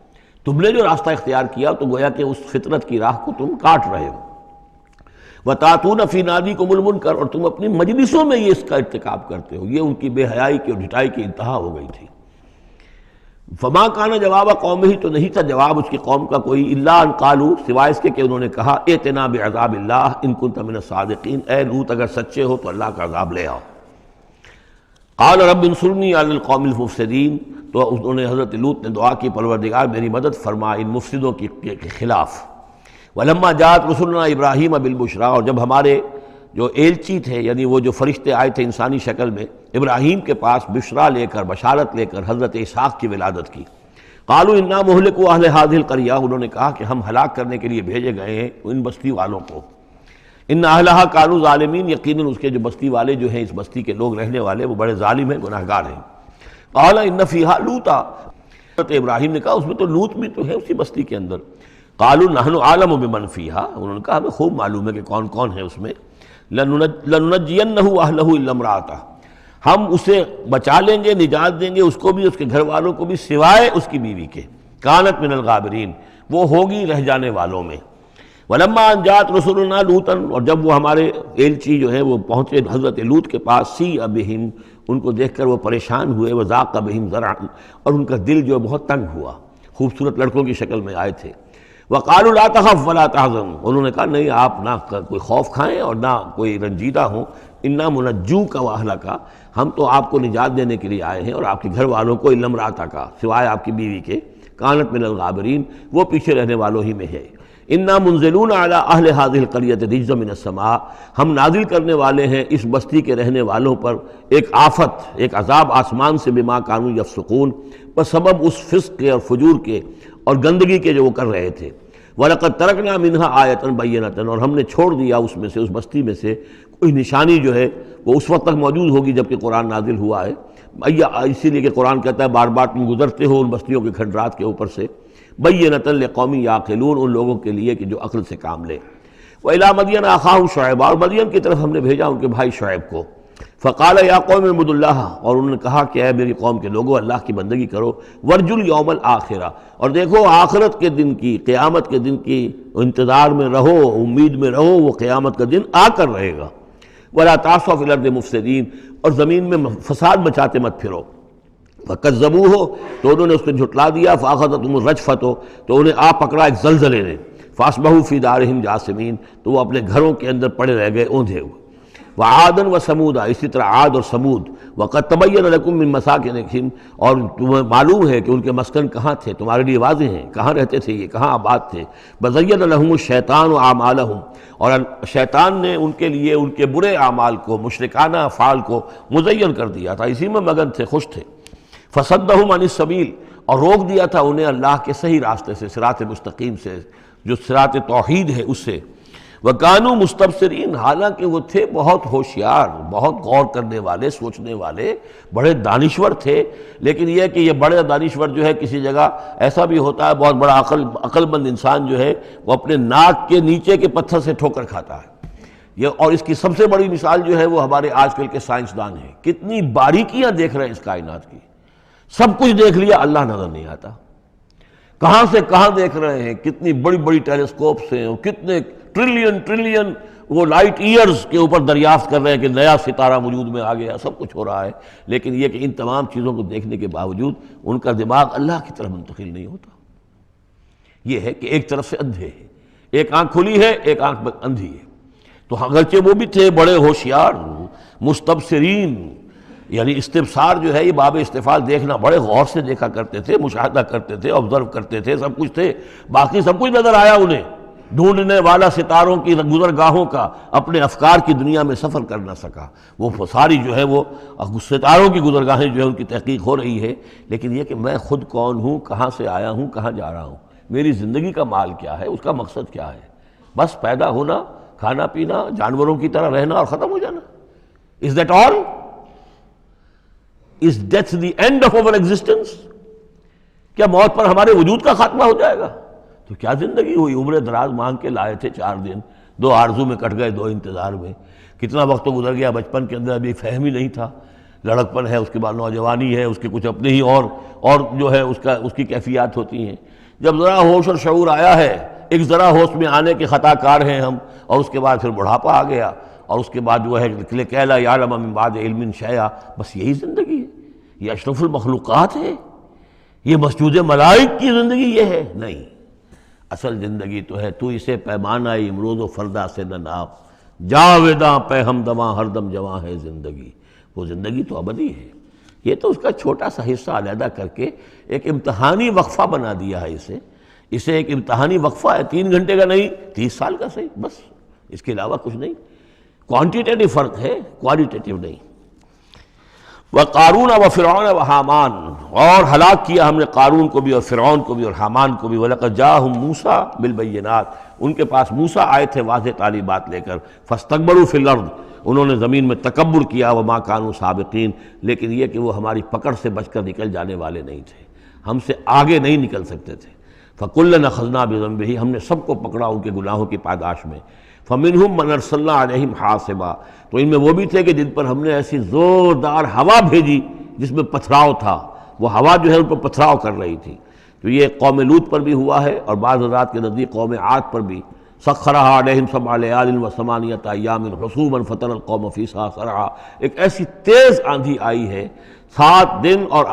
تم نے جو راستہ اختیار کیا تو گویا کہ اس فطرت کی راہ کو تم کاٹ رہے ہو۔ وَتَأْتُونَ فِي نَادِيكُمُ الْمُنكَرَ، اور تم اپنی مجلسوں میں یہ اس کا ارتکاب کرتے ہو، یہ ان کی بے حیائی کی اور ڈھٹائی کی انتہا ہو گئی تھی۔ فما کان جواب قومہ، تو نہیں تھا جواب اس کی قوم کا کوئی، الا ان قالوا، سوائے اس کے کہ انہوں نے کہا، ائتنا بعذاب اللہ ان کنت من الصادقین، اے لوط اگر سچے ہو تو اللہ کا عذاب لے آؤ۔ قال رب انصرنی علی القوم المفسدین، تو انہوں نے حضرت لوط نے دعا کی، پروردگار میری مدد فرما ان مفسدوں کے خلاف۔ ولما جاءت رسلنا ابراہیم بالبشریٰ، اور جب ہمارے جو ایلچی تھے، یعنی وہ جو فرشتے آئے تھے انسانی شکل میں ابراہیم کے پاس بشریٰ لے کر، بشارت لے کر حضرت اسحاق کی ولادت کی، قالوا انا مہلکو اہل هذه القریہ، انہوں نے کہا کہ ہم ہلاک کرنے کے لیے بھیجے گئے ہیں ان بستی والوں کو، ان اہلھا کانوا ظالمین، یقیناً اس کے جو بستی والے جو ہیں، اس بستی کے لوگ رہنے والے، وہ بڑے ظالم ہیں، گناہگار ہیں۔ قال ان فیہا لوطا، حضرت ابراہیم نے کہا اس میں تو لوط بھی تو ہے اسی بستی کے اندر۔ قالوا نحن اعلم بمن فیہا، انہوں نے کہا ہمیں خوب معلوم ہے کہ کون کون ہے اس میں۔ لننجینہ اہلہ الا امرأتہ، ہم اسے بچا لیں گے، نجات دیں گے، اس کو بھی، اس کے گھر والوں کو بھی، سوائے اس کی بیوی کے، کانت من الغابرین، وہ ہوگی رہ جانے والوں میں۔ ولما ان جاءت رسلنا لوطا، اور جب وہ ہمارے ایلچی جو ہے وہ پہنچے حضرت لوط کے پاس، سیء بہم، ان کو دیکھ کر وہ پریشان ہوئے، وضاق بہم ذرعا، اور ان کا دل جو ہے بہت تنگ ہوا، خوبصورت لڑکوں کی شکل میں آئے تھے۔ وقالوا لا تخف ولا تحزن، انہوں نے کہا نہیں آپ نہ کوئی خوف کھائیں اور نہ کوئی رنجیدہ ہوں، انا منجوک واہلک، ہم تو آپ کو نجات دینے کے لیے آئے ہیں اور آپ کے گھر والوں کو، الا امرأتک، سوائے آپ کی بیوی کے، کانت من الغابرین، وہ پیچھے رہنے والوں ہی میں ہے۔ انا منزلون علی اہل هذه القریۃ رجزا من السماء، ہم نازل کرنے والے ہیں اس بستی کے رہنے والوں پر ایک آفت، ایک عذاب آسمان سے، بما کانوا یفسقون، بسبب اس فسق کے اور فجور کے اور گندگی کے جو وہ کر رہے تھے۔ وَلَقَدْ تَرَكْنَا مِنْهَا آیَةً بَيِّنَةً، اور ہم نے چھوڑ دیا اس میں سے، اس بستی میں سے کوئی نشانی جو ہے وہ اس وقت تک موجود ہوگی جب کہ قرآن نازل ہوا ہے، اسی لیے کہ قرآن کہتا ہے بار بار تم گزرتے ہو ان بستیوں کے کھنڈرات کے اوپر سے، بَيِّنَةً لِقَوْمٍ يَعْقِلُونَ، ان لوگوں کے لیے کہ جو عقل سے کام لے۔ وَإِلَىٰ مَدْيَنَ أَخَاهُمْ شُعَيْبًا، اور مدین کی طرف ہم نے بھیجا ان کے بھائی شعیب کو۔ فقال یا قوم اعبدوا اللہ، اور انہوں نے کہا کہ اے میری قوم کے لوگوں اللہ کی بندگی کرو، وارجوا الیوم الآخرہ، اور دیکھو آخرت کے دن کی، قیامت کے دن کی انتظار میں رہو، امید میں رہو، وہ قیامت کا دن آ کر رہے گا۔ ولا تعثوا فی الارض مفسدین، اور زمین میں فساد مچاتے مت پھرو۔ فکذبوہ، تو انہوں نے اس کو جھٹلا دیا، فاخذتہم الرجفۃ، تو انہیں آ پکڑا ایک زلزلے نے، فاصبحوا فی دارہم جاثمین، تو وہ اپنے گھروں کے اندر پڑے رہ گئے اوندھے ہوئے۔ وعادا وثمودا، اسی طرح عاد اور سمود، وقد تبین لکم من مساکنہم، اور تمہیں معلوم ہے کہ ان کے مسکن کہاں تھے، تمہارے لیے واضح ہیں کہاں رہتے تھے، یہ کہاں آباد تھے۔ بزین لہم الشیطان اعمالہم، اور شیطان نے ان کے لیے ان کے برے اعمال کو، مشرکانہ افعال کو مزین کر دیا تھا، اسی میں مگن تھے، خوش تھے۔ فصدہم عن السبیل، اور روک دیا تھا انہیں اللہ کے صحیح راستے سے، صراط مستقیم سے، جو صراط توحید ہے اس سے۔ وَكَانُوا مُسْتَبْصِرِينَ، حالانکہ وہ تھے بہت ہوشیار، بہت غور کرنے والے، سوچنے والے، بڑے دانشور تھے، لیکن یہ کہ یہ بڑے دانشور جو ہے کسی جگہ ایسا بھی ہوتا ہے، بہت بڑا عقل مند انسان جو ہے وہ اپنے ناک کے نیچے کے پتھر سے ٹھوکر کھاتا ہے۔ اور اس کی سب سے بڑی مثال جو ہے وہ ہمارے آج کل کے سائنسدان ہیں، کتنی باریکیاں دیکھ رہے ہیں اس کائنات کی، سب کچھ دیکھ لیا، اللہ نظر نہیں آتا، کہاں سے کہاں دیکھ رہے ہیں، کتنی بڑی بڑی ٹیلیسکوپس ہیں، اور کتنے ٹریلین وہ لائٹ ایئرز کے اوپر دریافت کر رہے ہیں کہ نیا ستارہ وجود میں آ گیا، سب کچھ ہو رہا ہے، لیکن یہ کہ ان تمام چیزوں کو دیکھنے کے باوجود ان کا دماغ اللہ کی طرف منتقل نہیں ہوتا۔ یہ ہے کہ ایک طرف سے اندھے ہیں، ایک آنکھ کھلی ہے، ایک آنکھ اندھی ہے۔ تو اگرچہ وہ بھی تھے بڑے ہوشیار، مستبصرین، یعنی استبصار جو ہے یہ باب استفعال، دیکھنا، بڑے غور سے دیکھا کرتے تھے، مشاہدہ کرتے تھے، آبزرو کرتے تھے، سب کچھ تھے، باقی سب کچھ نظر آیا انہیں، ڈھونڈنے والا ستاروں کی گزرگاہوں کا اپنے افکار کی دنیا میں سفر کر نہ سکا، وہ ساری جو ہے وہ ستاروں کی گزرگاہیں جو ہے ان کی تحقیق ہو رہی ہے، لیکن یہ کہ میں خود کون ہوں، کہاں سے آیا ہوں، کہاں جا رہا ہوں، میری زندگی کا مال کیا ہے، اس کا مقصد کیا ہے، بس پیدا ہونا، کھانا پینا، جانوروں کی طرح رہنا اور ختم ہو جانا۔ Is that all? Is death the end of our existence? کیا موت پر ہمارے وجود کا خاتمہ ہو جائے گا؟ تو کیا زندگی ہوئی، عمر دراز مانگ کے لائے تھے 4 دن، 2 آرزو میں کٹ گئے، 2 انتظار میں، کتنا وقت تو گزر گیا، بچپن کے اندر ابھی فہم ہی نہیں تھا، لڑکپن ہے، اس کے بعد نوجوانی ہے، اس کے کچھ اپنے ہی اور جو ہے اس کی کیفیات ہوتی ہیں، جب ذرا ہوش اور شعور آیا ہے، ایک ذرا ہوش میں آنے کے خطا کار ہیں ہم، اور اس کے بعد پھر بڑھاپا آ گیا، اور اس کے بعد جو ہے کہ لا یعلم من بعد علم شیئا، بس یہی زندگی ہے، یہ اشرف المخلوقات ہے، یہ مسجود ملائک کی زندگی یہ ہے؟ نہیں، اصل زندگی تو ہے تو اسے پیمانہ امروز و فردا سے نہ ناپ، جاویداں پہ ہمدماں ہر دم جواں ہے زندگی، وہ زندگی تو ابدی ہے۔ یہ تو اس کا چھوٹا سا حصہ علیحدہ کر کے ایک امتحانی وقفہ بنا دیا ہے، اسے ایک امتحانی وقفہ ہے، 3 گھنٹے کا نہیں، 30 سال کا صحیح، بس اس کے علاوہ کچھ نہیں، کوانٹیٹیو فرق ہے، کوالٹیٹیو نہیں۔ وَقَارُونَ وَفِرْعَوْنَ وَحَامَانَ، اور ہلاک کیا ہم نے قارون کو بھی اور فرعون کو بھی اور حامان کو بھی، وَلَقَدْ جَاءَهُم مُوسَىٰ بِالْبَيِّنَاتِ، ان کے پاس موسیٰ آئے تھے واضح تعلیمات لے کر، فَاسْتَكْبَرُوا فِي الْأَرْضِ، انہوں نے زمین میں تکبر کیا، وَمَا كَانُوا سَابِقِينَ، لیکن یہ کہ وہ ہماری پکڑ سے بچ کر نکل جانے والے نہیں تھے، ہم سے آگے نہیں نکل سکتے تھے۔ فَكُلًّا أَخَذْنَا بِذَنبِهِ، ہم نے سب کو پکڑا ان کے گناہوں کی پاداش میں۔ فَمِنْهُمْ مَنْ أَرْسَلْنَا عَلَيْهِمْ حَاصِبًا، تو ان میں وہ بھی تھے کہ جن پر ہم نے ایسی زوردار ہوا بھیجی جس میں پتھراؤ تھا، وہ ہوا جو ہے ان پر پتھراؤ کر رہی تھی۔ تو یہ قوم لوط پر بھی ہوا ہے، اور بعض حضرات کے نزدیک قوم عاد پر بھی، سخرها علیہم 7 لیال و8 ایام حسوما فترى القوم فیہا صرعا، ایک ایسی تیز آندھی آئی ہے، 7 دن اور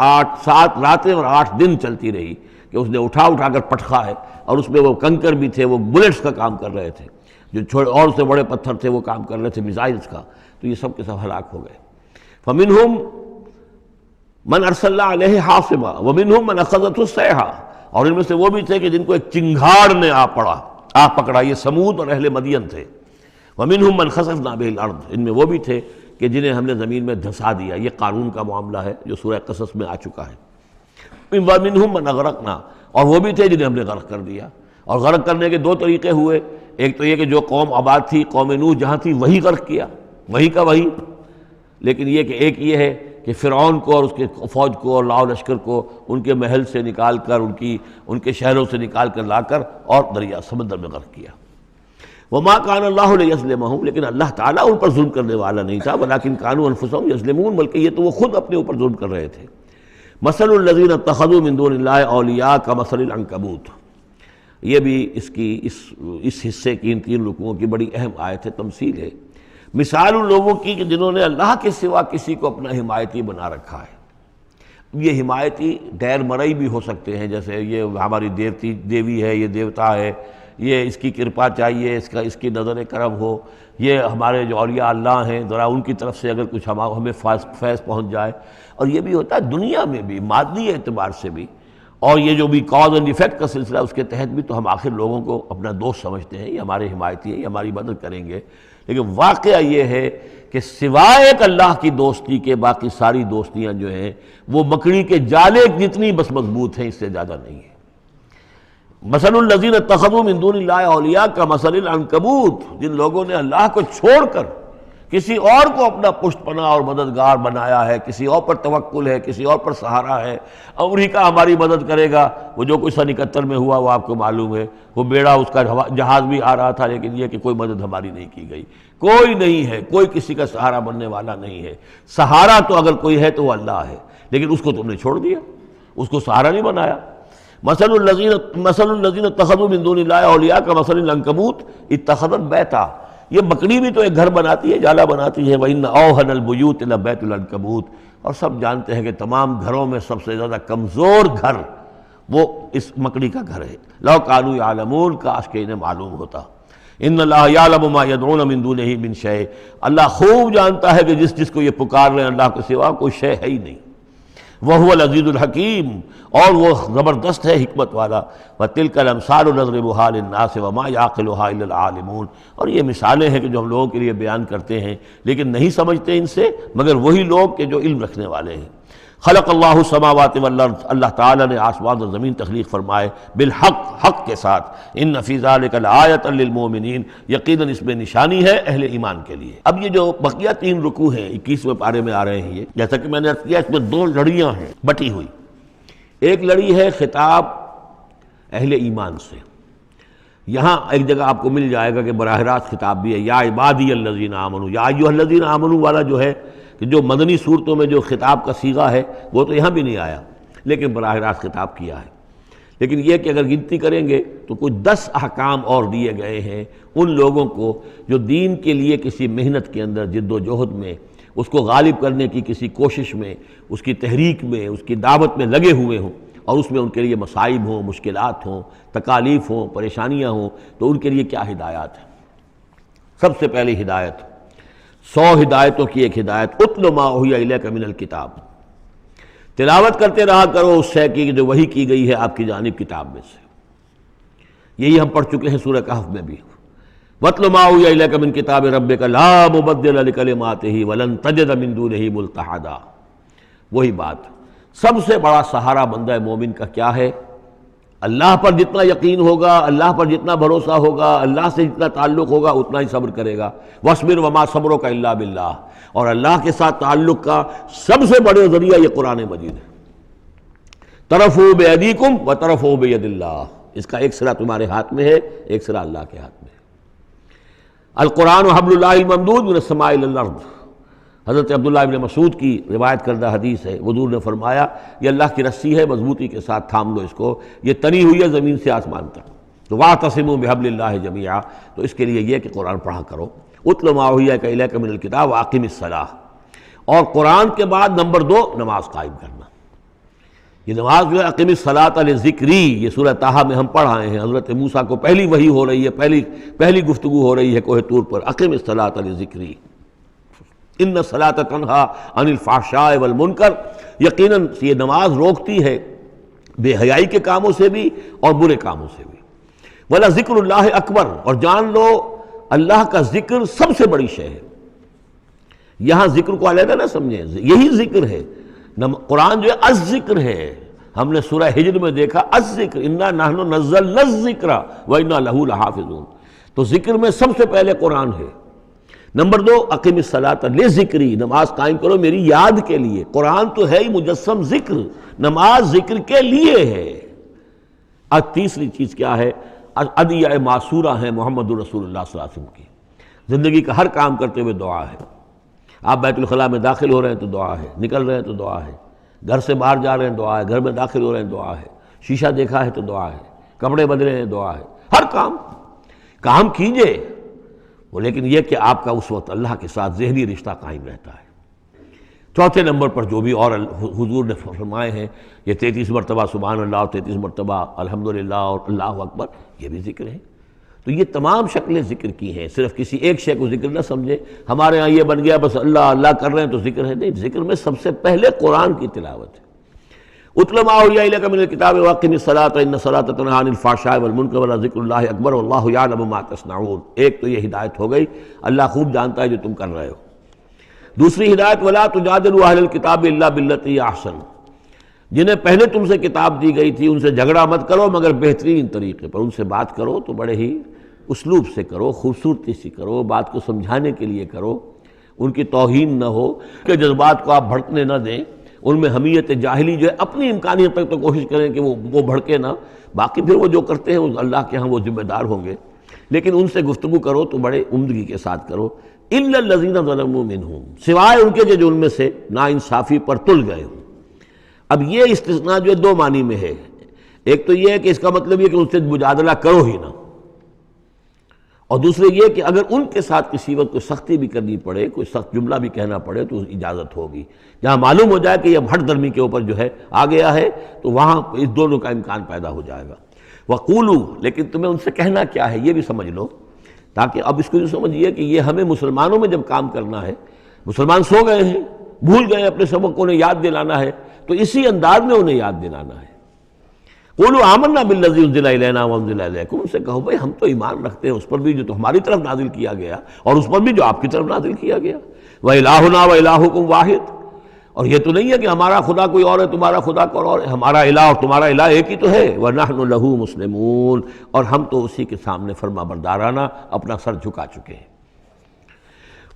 7 راتیں اور 8 دن چلتی رہی، کہ اس نے اٹھا کر پٹخا ہے، اور اس میں وہ کنکر بھی تھے، وہ بلٹس کا کام کر رہے تھے، جو اور سے بڑے پتھر تھے وہ کام کر رہے تھے میزائلز کا، تو یہ سب کے سب ہلاک ہو گئے۔ فمنہم من ارسلنا علیہ حاصبا ومنہم من اخذته الصیحہ، اور ان میں سے وہ بھی تھے کہ جن کو ایک چنگھاڑ نے آ پکڑا، یہ سمود اور اہل مدین تھے۔ ومنہم من خسفنا به الارض، ان میں وہ بھی تھے کہ جنہیں ہم نے زمین میں دھسا دیا، یہ قارون کا معاملہ ہے جو سورہ قصص میں آ چکا ہے۔ ومنہم من اغرقنا، اور وہ بھی تھے جنہیں ہم نے غرق کر دیا، اور غرق کرنے کے 2 طریقے ہوئے، ایک تو یہ کہ جو قوم آباد تھی، قوم نوح جہاں تھی وہی غرق کیا، وہی کا وہی، لیکن یہ کہ ایک یہ ہے کہ فرعون کو اور اس کے فوج کو اور لاؤ لشکر کو ان کے محل سے نکال کر، ان کے شہروں سے نکال کر لا کر اور دریا سمندر میں غرق کیا۔ وما كان الله ليظلمهم، لیکن اللہ تعالیٰ ان پر ظلم کرنے والا نہیں تھا، ولكن كانوا انفسهم يظلمون، بلکہ یہ تو وہ خود اپنے اوپر ظلم کر رہے تھے۔ مثل الذين اتخذوا من دون الله اولیاء كمثل العنكبوت، یہ بھی اس حصے کی ان 3 رکوعوں کی بڑی اہم آیت ہے، تمثیل ہے، مثال ان لوگوں کی کہ جنہوں نے اللہ کے سوا کسی کو اپنا حمایتی بنا رکھا ہے۔ یہ حمایتی غیر مرئی بھی ہو سکتے ہیں، جیسے یہ ہماری دیوی ہے، یہ دیوتا ہے، یہ اس کی کرپا چاہیے، اس کی نظر کرم ہو، یہ ہمارے جو اولیاء اللہ ہیں ذرا ان کی طرف سے اگر کچھ ہمیں فیض پہنچ جائے، اور یہ بھی ہوتا ہے دنیا میں بھی، مادی اعتبار سے بھی، اور یہ جو بھی کاز اینڈ ایفیکٹ کا سلسلہ اس کے تحت بھی، تو ہم آخر لوگوں کو اپنا دوست سمجھتے ہیں، یہ ہمارے حمایتی ہیں، یہ ہماری مدد کریں گے، لیکن واقعہ یہ ہے کہ سوائے ایک اللہ کی دوستی کے باقی ساری دوستیاں جو ہیں وہ مکڑی کے جالے جتنی بس مضبوط ہیں، اس سے زیادہ نہیں ہے۔ مثل الذین اتخذوا من دون اللہ اولیاء کمثل العنکبوت، جن لوگوں نے اللہ کو چھوڑ کر کسی اور کو اپنا پشت پناہ اور مددگار بنایا ہے، کسی اور پر توکل ہے، کسی اور پر سہارا ہے، امریکہ ہماری مدد کرے گا۔ وہ جو کچھ سن 71 میں ہوا وہ آپ کو معلوم ہے، وہ بیڑا اس کا جہاز بھی آ رہا تھا، لیکن یہ کہ کوئی مدد ہماری نہیں کی گئی، کوئی نہیں ہے، کوئی کسی کا سہارا بننے والا نہیں ہے۔ سہارا تو اگر کوئی ہے تو وہ اللہ ہے، لیکن اس کو تم نے چھوڑ دیا، اس کو سہارا نہیں بنایا۔ مثل الذین اتخذوا من دون اللہ اولیاء کمثل العنکبوت اتخذت بیتا، یہ بکری بھی تو ایک گھر بناتی ہے، جالا بناتی ہے۔ وَإِنَّ أَوْهَنَ الْبُيُوتِ لَبَيْتُ الْعَنكَبُوتِ، اور سب جانتے ہیں کہ تمام گھروں میں سب سے زیادہ کمزور گھر وہ اس مکڑی کا گھر ہے۔ لَوْ كَانُوا يَعْلَمُونَ، کاش کہ انہیں معلوم ہوتا۔ إِنَّ اللَّهَ يَعْلَمُ مَا يَدْعُونَ مِن دُونِهِ مِن شَيْءٍ، اللہ خوب جانتا ہے کہ جس کو یہ پکار رہے ہیں اللہ کے سوا کوئی شے ہے ہی نہیں۔ وَهُوَ الْعَزِيزُ الْحَكِيمُ، اور وہ زبردست ہے حکمت والا۔ وَتِلْكَ الْأَمْثَالُ نَضْرِبُهَا لِلنَّاسِ وَمَا يَعْقِلُهَا إِلَّا الْعَالِمُونَ، اور یہ مثالیں ہیں کہ جو ہم لوگوں کے لیے بیان کرتے ہیں لیکن نہیں سمجھتے ان سے مگر وہی لوگ کہ جو علم رکھنے والے ہیں۔ خلق اللہ السماوات والارض، اللہ تعالیٰ نے آسمان اور زمین تخلیق فرمائے بالحق، حق کے ساتھ۔ ان فی ذلک لآیۃ للمؤمنین، یقیناً اس میں نشانی ہے اہل ایمان کے لیے۔ اب یہ جو بقیہ 3 رکوع ہیں 21ویں پارے میں آ رہے ہیں، یہ جیسا کہ میں نے عرض کیا اس میں 2 لڑیاں ہیں بٹی ہوئی۔ ایک لڑی ہے خطاب اہل ایمان سے، یہاں ایک جگہ آپ کو مل جائے گا کہ براہ راست خطاب بھی ہے، یا عبادی الذین آمنوا، یا ایھا الذین آمنوا والا جو ہے کہ جو مدنی صورتوں میں جو خطاب کا صیغہ ہے وہ تو یہاں بھی نہیں آیا، لیکن براہ راست خطاب کیا ہے۔ لیکن یہ کہ اگر گنتی کریں گے تو کچھ 10 احکام اور دیے گئے ہیں ان لوگوں کو جو دین کے لیے کسی محنت کے اندر، جد و جہد میں، اس کو غالب کرنے کی کسی کوشش میں، اس کی تحریک میں، اس کی دعوت میں لگے ہوئے ہوں، اور اس میں ان کے لیے مصائب ہوں، مشکلات ہوں، تکالیف ہوں، پریشانیاں ہوں، تو ان کے لیے کیا ہدایات ہیں۔ سب سے پہلی ہدایت 100 ہدایتوں کی ایک ہدایت، اتل ما اوحی الیک من الکتاب، تلاوت کرتے رہا کرو اس شے کی جو وحی کی گئی ہے آپ کی جانب کتاب میں سے۔ یہی ہم پڑھ چکے ہیں سورہ کہف میں بھی، وَاتْلُ مَا أُوحِیَ إِلَيْكَ مِن کِتَابِ رَبِّکَ لَا مُبَدِّلَ لِکَلِمَاتِهِ وَلَن تَجِدَ مِن دُونِهِ مُلْتَحَدًا۔ وہی بات، سب سے بڑا سہارا بندہ مومن کا کیا ہے؟ اللہ پر جتنا یقین ہوگا، اللہ پر جتنا بھروسہ ہوگا، اللہ سے جتنا تعلق ہوگا اتنا ہی صبر کرے گا۔ وَاصْبِرْ وَمَا صَبْرُكَ إِلَّا بِاللَّهِ، اور اللہ کے ساتھ تعلق کا سب سے بڑے ذریعہ یہ قرآن مجید ہے۔ طرفوا بِأَيْدِيكُمْ وَطَرَفُوا بِيَدِ اللَّهِ، اس کا ایک سرا تمہارے ہاتھ میں ہے، ایک سرا اللہ کے ہاتھ میں ہے۔ القرآن حبل اللہ الممدود من السماء إلى الأرض، حضرت عبداللہ ابن مسعود کی روایت کردہ حدیث ہے، حضور نے فرمایا یہ اللہ کی رسی ہے، مضبوطی کے ساتھ تھام لو اس کو، یہ تنی ہوئی ہے زمین سے آسمان تک۔ تو وَاعْتَصِمُوا بِحَبْلِ اللَّهِ جَمِيعًا، تو اس کے لیے یہ کہ قرآن پڑھا کرو۔ اتل ما اوحی الیک من الکتاب وَأَقِمِ الصَّلَاةَ، اور قرآن کے بعد نمبر 2 نماز قائم کرنا۔ یہ نماز جو ہے اقم الصلاۃ لذکری، یہ سورہ طٰہٰ میں ہم پڑھ آئے ہیں، حضرت موسیٰ کو پہلی وحی ہو رہی ہے، پہلی گفتگو ہو رہی ہے کوہ طور پر، اقم الصلاۃ لذکری ان الصلاۃ تنہیٰ عن الفحشاء والمنکر، یقیناً یہ نماز روکتی ہے بے حیائی کے کاموں سے بھی اور برے کاموں سے بھی۔ وَلَذِکْرُ اللَّهِ اکبر، اور جان لو اللہ کا ذکر سب سے بڑی شے ہے۔ یہاں ذکر کو علیحدہ نہ سمجھیں، یہی ذکر ہے۔ قرآن جو ہے الذکر ہے، ہم نے سورہ ہجر میں دیکھا الذکر، انا نحن نزلنا الذکر وانا لہ لحافظون، تو ذکر میں سب سے پہلے قرآن ہے۔ نمبر 2 اقم الصلاۃ لذکری، نماز قائم کرو میری یاد کے لیے۔ قرآن تو ہے ہی مجسم ذکر، نماز ذکر کے لیے ہے۔ اور تیسری چیز کیا ہے؟ ادعیہ معصورہ ہیں محمد رسول اللہ صلی اللہ علیہ وسلم کی، زندگی کا ہر کام کرتے ہوئے دعا ہے۔ آپ بیت الخلاء میں داخل ہو رہے ہیں تو دعا ہے، نکل رہے ہیں تو دعا ہے، گھر سے باہر جا رہے ہیں دعا ہے، گھر میں داخل ہو رہے ہیں دعا ہے، شیشہ دیکھا ہے تو دعا ہے، کپڑے بدلے ہیں دعا ہے، ہر کام کیجئے وہ، لیکن یہ کہ آپ کا اس وقت اللہ کے ساتھ ذہنی رشتہ قائم رہتا ہے۔ چوتھے نمبر پر جو بھی اور حضور نے فرمائے ہیں، یہ 33 مرتبہ سبحان اللہ اور 33 مرتبہ الحمدللہ اور اللہ اکبر، یہ بھی ذکر ہے۔ تو یہ تمام شکلیں ذکر کی ہیں، صرف کسی ایک شے کو ذکر نہ سمجھے ہمارے ہاں یہ بن گیا بس اللہ اللہ کر رہے ہیں تو ذکر ہے، نہیں، ذکر میں سب سے پہلے قرآن کی تلاوت ہے۔ اتل ما اوحی الیک من الکتاب واقم الصلاۃ ان الصلاۃ تنہیٰ عن الفحشاء والمنکر ولذکر اللہ اکبر واللہ یعلم ما تصنعون۔ ایک تو یہ ہدایت ہو گئی، اللہ خوب جانتا ہے جو تم کر رہے ہو۔ دوسری ہدایت ولا تجادلوا اہل الکتاب الا باللتی احسن، جنہیں پہلے تم سے کتاب دی گئی تھی ان سے جھگڑا مت کرو مگر بہترین طریقے پر، ان سے بات کرو تو بڑے ہی اسلوب سے کرو، خوبصورتی سے کرو، بات کو سمجھانے کے لیے کرو، ان کی توہین نہ ہو کہ جذبات کو آپ بھڑکنے نہ دیں، ان میں حمیت جاہلی جو ہے اپنی امکانیت تک تو کوشش کریں کہ وہ بھڑکے نہ، باقی پھر وہ جو کرتے ہیں اللہ کے ہاں وہ ذمہ دار ہوں گے، لیکن ان سے گفتگو کرو تو بڑے عمدگی کے ساتھ کرو۔ الا الذین ظلموا منہم، سوائے ان کے جو ان میں سے ناانصافی پر تل گئے ہوں۔ اب یہ استثناء جو ہے دو معنی میں ہے، ایک تو یہ ہے کہ اس کا مطلب یہ کہ ان سے مجادلہ کرو ہی نہ، اور دوسرے یہ کہ اگر ان کے ساتھ کسی وقت کوئی سختی بھی کرنی پڑے، کوئی سخت جملہ بھی کہنا پڑے تو اجازت ہوگی، جہاں معلوم ہو جائے کہ یہ ہٹ درمی کے اوپر جو ہے آ گیا ہے تو وہاں اس دونوں کا امکان پیدا ہو جائے گا۔ وَقُولُوا، لیکن تمہیں ان سے کہنا کیا ہے یہ بھی سمجھ لو، تاکہ اب اس کو یہ سمجھیے کہ یہ ہمیں مسلمانوں میں جب کام کرنا ہے، مسلمان سو گئے ہیں، بھول گئے اپنے سبق کو، انہیں یاد دلانا ہے تو اسی انداز میں انہیں یاد دلانا ہے۔ قولوا آمنا بالذی انزل الینا وانزل الیکم، ان سے کہو بھائی ہم تو ایمان رکھتے ہیں اس پر بھی جو تو ہماری طرف نازل کیا گیا اور اس پر بھی جو آپ کی طرف نازل کیا گیا۔ وَإِلَٰهُنَا وَإِلَٰهُكُمْ واحد، اور یہ تو نہیں ہے کہ ہمارا خدا کوئی اور ہے تمہارا خدا کوئی اور ہے، ہمارا الہ اور تمہارا الہ ایک ہی تو ہے۔ وَنَحْنُ لَهُ مُسْلِمُونَ، اور ہم تو اسی کے سامنے فرما بردارانہ اپنا سر جھکا چکے ہیں۔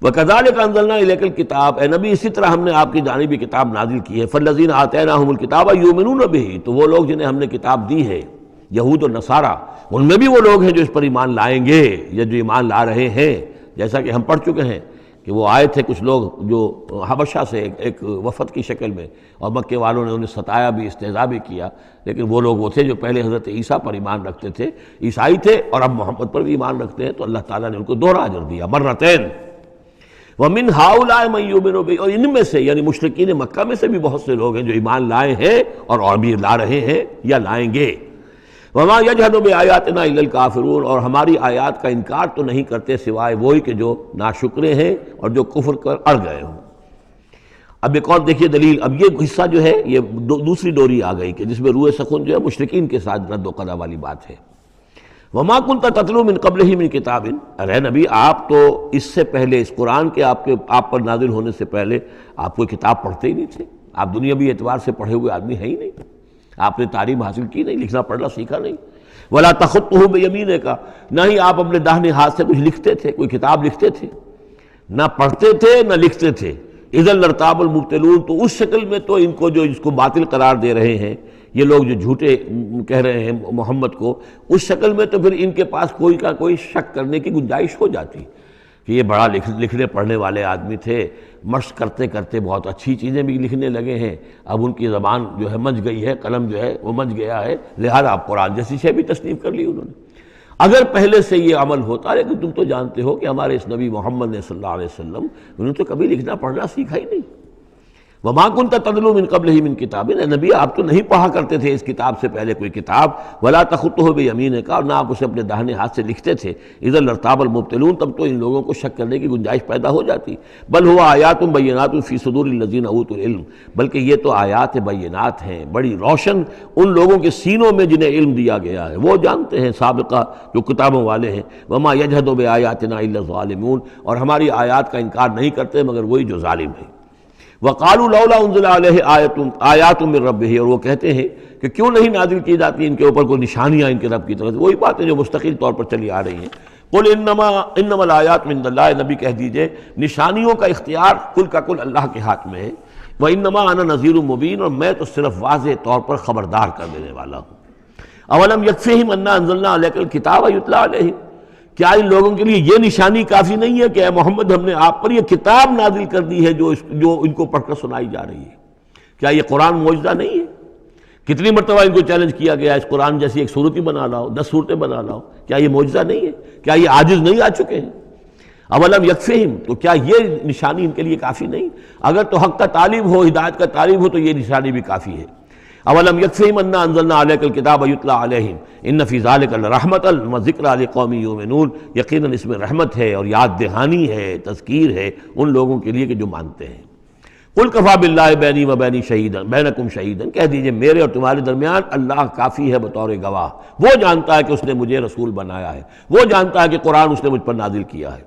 وَكَذَلِكَ أَنزَلْنَا إِلَيْكَ الْكِتَابَ، اے نبی اسی طرح ہم نے آپ کی جانب یہ کتاب نازل کی ہے۔ فَالَّذِينَ آتَيْنَاهُمُ الْكِتَابَ يُؤْمِنُونَ بِهِ، تو وہ لوگ جنہیں ہم نے کتاب دی ہے، یہود و نصارہ، ان میں بھی وہ لوگ ہیں جو اس پر ایمان لائیں گے یا جو ایمان لا رہے ہیں، جیسا کہ ہم پڑھ چکے ہیں کہ وہ آئے تھے کچھ لوگ جو حبشہ سے ایک وفد کی شکل میں، اور مکے والوں نے انہیں ستایا بھی، استہزاء بھی کیا، لیکن وہ لوگ وہ تھے جو پہلے حضرت عیسیٰ پر ایمان رکھتے تھے، عیسائی تھے، اور اب محمد پر بھی ایمان رکھتے ہیں، تو اللہ تعالیٰ نے ان کو دوہرا اجر دیا، مرتین۔ وَمِنْ هَؤُلَاءِ مَن يُؤْمِنُ بِهِ، اور ان میں سے یعنی مشرکین مکہ میں سے بھی بہت سے لوگ ہیں جو ایمان لائے ہیں اور بھی لا رہے ہیں یا لائیں گے۔ وَمَا يَجْحَدُ بِآيَاتِنَا إِلَّا الْكَافِرُونَ، اور ہماری آیات کا انکار تو نہیں کرتے سوائے وہی کہ جو ناشکرے ہیں اور جو کفر کر اڑ گئے ہوں۔ اب ایک اور دیکھیے دلیل، اب یہ حصہ جو ہے یہ دوسری ڈوری آ گئی کہ جس میں روئے سخن جو ہے مشرکین کے ساتھ رد و قضا والی بات ہے۔ وَمَا كُنْتَ تَتْلُو مِن قَبْلِهِ مِن كِتَابٍ، ارے نبی آپ تو اس سے پہلے، اس قرآن کے آپ پر نازل ہونے سے پہلے آپ کوئی کتاب پڑھتے ہی نہیں تھے، آپ دنیاوی اعتبار سے پڑھے ہوئے آدمی ہیں ہی نہیں، آپ نے تعلیم حاصل کی نہیں، لکھنا پڑھنا سیکھا نہیں۔ وَلَا تَخُطُّهُ بِيَمِينِكَ، نہ ہی آپ اپنے داہنے ہاتھ سے کچھ لکھتے تھے، کوئی کتاب لکھتے تھے، نہ پڑھتے تھے نہ لکھتے تھے۔ اِذًا لَارْتَابَ الْمُبْطِلُونَ، تو اس شکل میں تو ان کو جو اس کو باطل قرار دے رہے ہیں یہ لوگ جو جھوٹے کہہ رہے ہیں محمد کو، اس شکل میں تو پھر ان کے پاس کوئی کا کوئی شک کرنے کی گنجائش ہو جاتی کہ یہ بڑا لکھنے پڑھنے والے آدمی تھے، مشق کرتے کرتے بہت اچھی چیزیں بھی لکھنے لگے ہیں، اب ان کی زبان جو ہے منج گئی ہے، قلم جو ہے وہ منج گیا ہے، لہذا اب قرآن جیسی شے بھی تصنیف کر لی انہوں نے۔ اگر پہلے سے یہ عمل ہوتا، لیکن تم تو جانتے ہو کہ ہمارے اس نبی محمد نے صلی اللہ علیہ وسلم انہوں نے تو کبھی لکھنا پڑھنا سیکھا ہی نہیں۔ وَمَا كُنْتَ تَتْلُو مِن قَبْلِهِ مِن كِتَابٍ، اے نبی آپ تو نہیں پڑھا کرتے تھے اس کتاب سے پہلے کوئی کتاب۔ وَلَا تَخُطُّهُ بِيَمِينِكَ، اور نہ آپ اسے اپنے داہنے ہاتھ سے لکھتے تھے۔ اِذًا لَارْتَابَ الْمُبْطِلُونَ، تب تو ان لوگوں کو شک کرنے کی گنجائش پیدا ہو جاتی۔ بل هُوَ آیاتٌ بَيِّنَاتٌ فِي صُدُورِ الَّذِينَ أُوتُوا الْعِلْمَ، بلکہ یہ تو آیات بینات ہیں، بڑی روشن ان لوگوں کے سینوں میں جنہیں علم دیا گیا ہے، وہ جانتے ہیں سابقہ جو کتابوں والے ہیں۔ وَمَا يَجْحَدُ بِآيَاتِنَا إِلَّا الظَّالِمُونَ، اور ہماری آیات کا انکار نہیں کرتے مگر وہی جو ظالم ہیں۔ وَقَالُوا لَوْلَا أُنزِلَ عَلَيْهِ آیَاتٌ مِّن رَّبِّهِ، اور وہ کہتے ہیں کہ کیوں نہیں نازل کی جاتی ان کے اوپر کوئی نشانیاں ان کے رب کی طرف سے، وہی باتیں جو مستقل طور پر چلی آ رہی ہیں۔ قُلْ إِنَّمَا الْآيَاتُ مِنْ اللَّهِ، نبی کہہ دیجئے نشانیوں کا اختیار کل کا کل اللہ کے ہاتھ میں ہے۔ وَإِنَّمَا أَنَا نَذِيرٌ مُّبِينٌ، اور میں تو صرف واضح طور پر خبردار کر دینے والا ہوں۔ أَوَلَمْ يَكْفِهِمْ أَنَّا أَنزَلْنَا عَلَيْكَ الْكِتَابَ يُتْلَىٰ عَلَيْهِمْ، کیا ان لوگوں کے لیے یہ نشانی کافی نہیں ہے کہ اے محمد ہم نے آپ پر یہ کتاب نازل کر دی ہے جو ان کو پڑھ کر سنائی جا رہی ہے؟ کیا یہ قرآن معجزہ نہیں ہے؟ کتنی مرتبہ ان کو چیلنج کیا گیا اس قرآن جیسی ایک صورت ہی بنا لاؤ، 10 صورتیں بنا لاؤ، کیا یہ معجزہ نہیں ہے؟ کیا یہ عاجز نہیں آ چکے ہیں؟ اولم یکفہم، تو کیا یہ نشانی ان کے لیے کافی نہیں؟ اگر تو حق کا طالب ہو، ہدایت کا طالب ہو، تو یہ نشانی بھی کافی ہے۔ اولم یکفہم انا انزلنا علیک الکتاب یتلی علیہم ان فی ذلک لرحمۃ وذکری لقوم یؤمنون، یقیناً اس میں رحمت ہے اور یاد دہانی ہے، تذکیر ہے ان لوگوں کے لیے کہ جو مانتے ہیں۔ قل کفی باللہ بینی و بین شہیدا بینکم شہیدا، کہہ دیجئے میرے اور تمہارے درمیان اللہ کافی ہے بطور گواہ، وہ جانتا ہے کہ اس نے مجھے رسول بنایا ہے، وہ جانتا ہے کہ قرآن اس نے مجھ پر نازل کیا ہے۔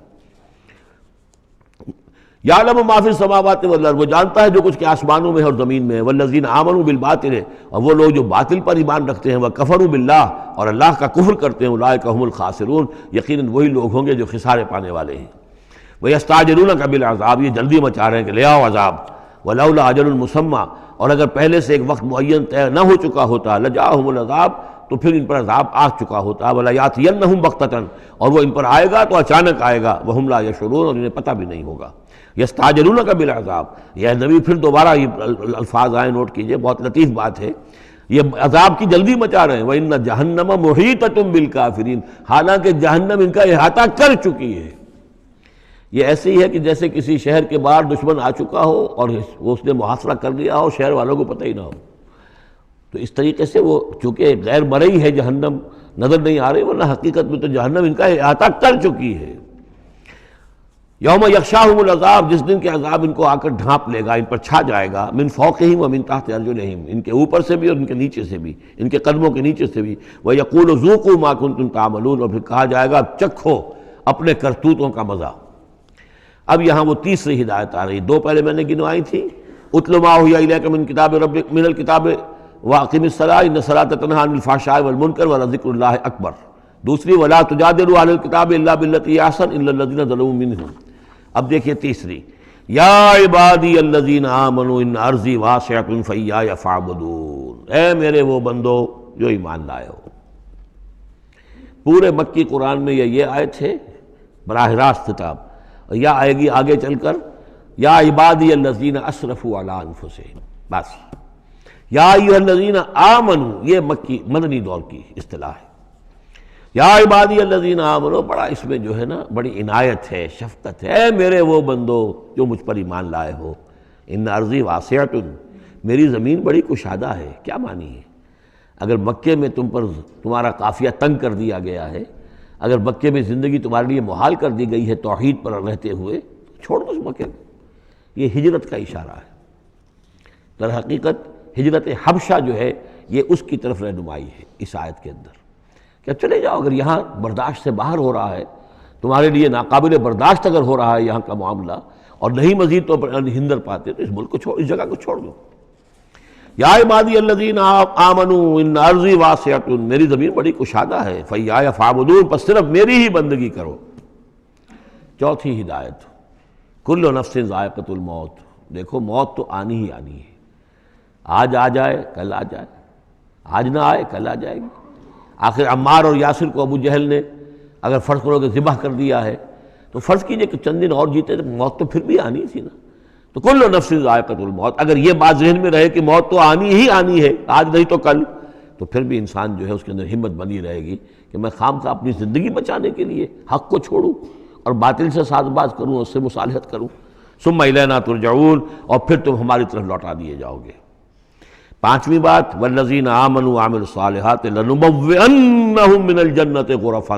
یعلم ما فی السماوات والارض، وہ جانتا ہے جو کچھ کہ آسمانوں میں ہے اور زمین میں ہے، والذین آمنوا بالباطل، اور وہ لوگ جو باطل پر ایمان رکھتے ہیں، وکفروا باللہ، اور اللہ کا کفر کرتے ہیں، اولئک هم الخاسرون، یقیناً وہی لوگ ہوں گے جو خسارے پانے والے ہیں۔ وَيَسْتَعْجِلُونَكَ بِالْعَذَابِ، یہ جلدی مچا رہے ہیں کہ لے آؤ عذاب، وَلَوْلَا أَجَلٌ مُّسَمًّى، اور اگر پہلے سے ایک وقت معین طے نہ ہو چکا ہوتا، لَجَاءَهُمُ الْعَذَابُ، تو پھر ان پر عذاب آ چکا ہوتا، وَلَيَأْتِيَنَّهُمْ بَغْتَةً، اور وہ ان پر آئے گا تو اچانک آئے گا، وَهُمْ لَا يَشْعُرُونَ، اور انہیں پتہ بھی نہیں ہوگا۔ یستعجلونک بالعذاب، یہ نبی پھر دوبارہ یہ الفاظ آئے، نوٹ کیجئے، بہت لطیف بات ہے، یہ عذاب کی جلدی مچا رہے ہیں۔ وَإِنَّ جَهَنَّمَ مُحِيطَةٌ بِالْكَافِرِينَ، حالانکہ جہنم ان کا احاطہ کر چکی ہے۔ یہ ایسے ہی ہے کہ جیسے کسی شہر کے باہر دشمن آ چکا ہو اور اس نے محاصرہ کر لیا ہو، شہر والوں کو پتہ ہی نہ ہو۔ تو اس طریقے سے وہ چونکہ غیر مرئی ہے، جہنم نظر نہیں آ رہی، ورنہ حقیقت میں تو جہنم ان کا احاطہ کر چکی ہے۔ یوم یغشاہم العذاب، جس دن کے عذاب ان کو آ کر ڈھانپ لے گا، ان پر چھا جائے گا، من فوقہم ومن تحت ارجلہم، ان کے اوپر سے بھی اور ان کے نیچے سے بھی، ان کے قدموں کے نیچے سے بھی۔ وَيَقُولُ ذُوقُوا مَا كُنتُمْ تَعْمَلُونَ، اور پھر کہا جائے گا چکھو اپنے کرتوتوں کا مزہ۔ اب یہاں وہ تیسری ہدایت آ رہی، دو پہلے میں نے گنوائی تھی، اتل ما اوحی الیک من کتاب ربک، من الکتاب واقم الصلاۃ ان الصلاۃ تنہی عن الفحشاء والمنکر ولذکر اللہ اکبر۔ دوسری ولا تجادلوا اہل الکتاب الا بالتی احسن الا الذین ظلموا منہم۔ اب دیکھیے تیسری، یا عبادی الذین آمنوا ان ارضی واسعۃ فایای فاعبدون، اے میرے وہ بندو جو ایمان لائے ہو۔ پورے مکی قرآن میں یہ آیت ہے براہ راست خطاب، یا آئے گی آگے چل کر یا عبادی الذین اسرفوا علی انفسہم، بس یا ایھا الذین آمنوا، یہ مکی مدنی دور کی اصطلاح ہے۔ یا عبادی الذین آمنوا، بڑا اس میں جو ہے نا بڑی عنایت ہے، شفقت ہے، اے میرے وہ بندو جو مجھ پر ایمان لائے ہو، ان ارضی واسعۃ، میری زمین بڑی کشادہ ہے۔ کیا معنی ہے؟ اگر مکے میں تم پر تمہارا قافیہ تنگ کر دیا گیا ہے، اگر مکے میں زندگی تمہارے لیے محال کر دی گئی ہے توحید پر رہتے ہوئے، چھوڑ دو اس مکے کو۔ یہ ہجرت کا اشارہ ہے۔ در حقیقت ہجرت حبشہ جو ہے یہ اس کی طرف رہنمائی ہے اس آیت کے اندر، کہ اب چلے جاؤ، اگر یہاں برداشت سے باہر ہو رہا ہے، تمہارے لیے ناقابل برداشت اگر ہو رہا ہے یہاں کا معاملہ، اور نہیں مزید تو ہندر پاتے، تو اس ملک کو چھوڑ، اس جگہ کو چھوڑ دو۔ یا عبادی الذین آمنوا ان ارضی واسعۃ، میری زمین بڑی کشادہ ہے، فایای فاعبدون، پس صرف میری ہی بندگی کرو۔ چوتھی ہدایت، کل نفس ذائقۃ الموت، دیکھو موت تو آنی ہی آنی ہے، آج آ جائے کل آ جائے، آج نہ آئے کل آ جائے گی۔ آخر عمار اور یاسر کو ابو جہل نے اگر فرض کرو کہ ذبح کر دیا ہے، تو فرض کیجئے کہ چند دن اور جیتے تو موت تو پھر بھی آنی تھی نا۔ تو کل نفس ذائقۃ الموت، اگر یہ بات ذہن میں رہے کہ موت تو آنی ہی آنی ہے، آج نہیں تو کل، تو پھر بھی انسان جو ہے اس کے اندر ہمت بنی رہے گی کہ میں خامخواہ اپنی زندگی بچانے کے لیے حق کو چھوڑوں اور باطل سے ساز باز کروں، اس سے مصالحت کروں۔ ثم الینا ترجعون، اور پھر تم ہماری طرف لوٹا دیے جاؤ گے۔ پانچویں بات، والذین آمنوا وعملوا الصالحات لنبوئنہم من الجنۃ غرفا،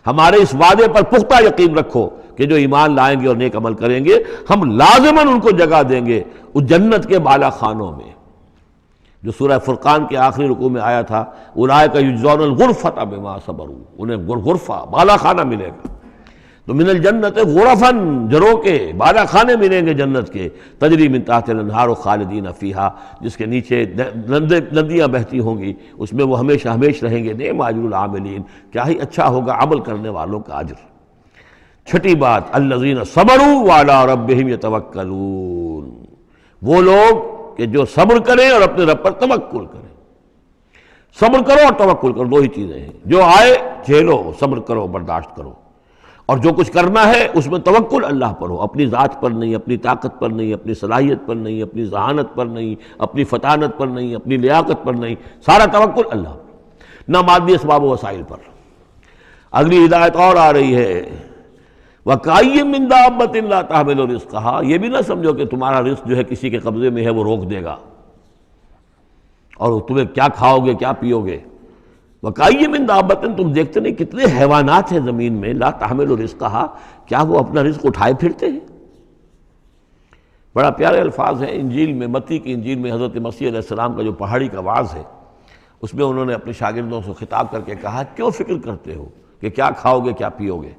ہمارے اس وعدے پر پختہ یقین رکھو کہ جو ایمان لائیں گے اور نیک عمل کریں گے، ہم لازماً ان کو جگہ دیں گے اس جنت کے بالا خانوں میں، جو سورہ فرقان کے آخری رکوع میں آیا تھا، اولئک یجزون الغرفۃ بما صبروا، انہیں غرفہ بالا خانہ ملے گا۔ تو من الجنت غرفا، جروں کے بالا خانے ملیں گے جنت کے، تجری من تحت الانہار خالدین فیہا، جس کے نیچے ندیاں بہتی ہوں گی، اس میں وہ ہمیشہ ہمیش رہیں گے۔ نعم اجر العاملین، کیا ہی اچھا ہوگا عمل کرنے والوں کا اجر۔ چھٹی بات، الذین صبروا وعلی ربہم یتوکلون، وہ لوگ کہ جو صبر کریں اور اپنے رب پر توکل کریں۔ صبر کرو اور توکل کرو، دو ہی چیزیں ہیں، جو آئے جھیلو، صبر کرو، برداشت کرو، اور جو کچھ کرنا ہے اس میں توکل اللہ پر ہو، اپنی ذات پر نہیں، اپنی طاقت پر نہیں، اپنی صلاحیت پر نہیں، اپنی ذہانت پر نہیں، اپنی فطانت پر نہیں، اپنی لیاقت پر نہیں، سارا توکل اللہ پر، نہ مادی اسباب و وسائل پر۔ اگلی ہدایت اور آ رہی ہے، وَكَأَيٍّ مِّن دَابَّةٍ لَا تَحْمِلُ رِزْقَهَا، یہ بھی نہ سمجھو کہ تمہارا رزق جو ہے کسی کے قبضے میں ہے وہ روک دے گا، اور تمہیں کیا کھاؤ گے کیا پیو گے۔ وَكَأَيٍّ مِّن دَابَّةٍ، تم دیکھتے نہیں کتنے حیوانات ہیں زمین میں، لا تحمل رزقها، کیا وہ اپنا رزق اٹھائے پھرتے ہیں؟ بڑا پیارے الفاظ ہیں انجیل میں، متی کی انجیل میں حضرت مسیح علیہ السلام کا جو پہاڑی کا وعظ ہے، اس میں انہوں نے اپنے شاگردوں سے خطاب کر کے کہا، کیوں فکر کرتے ہو کہ کیا کھاؤ گے کیا پیو گے؟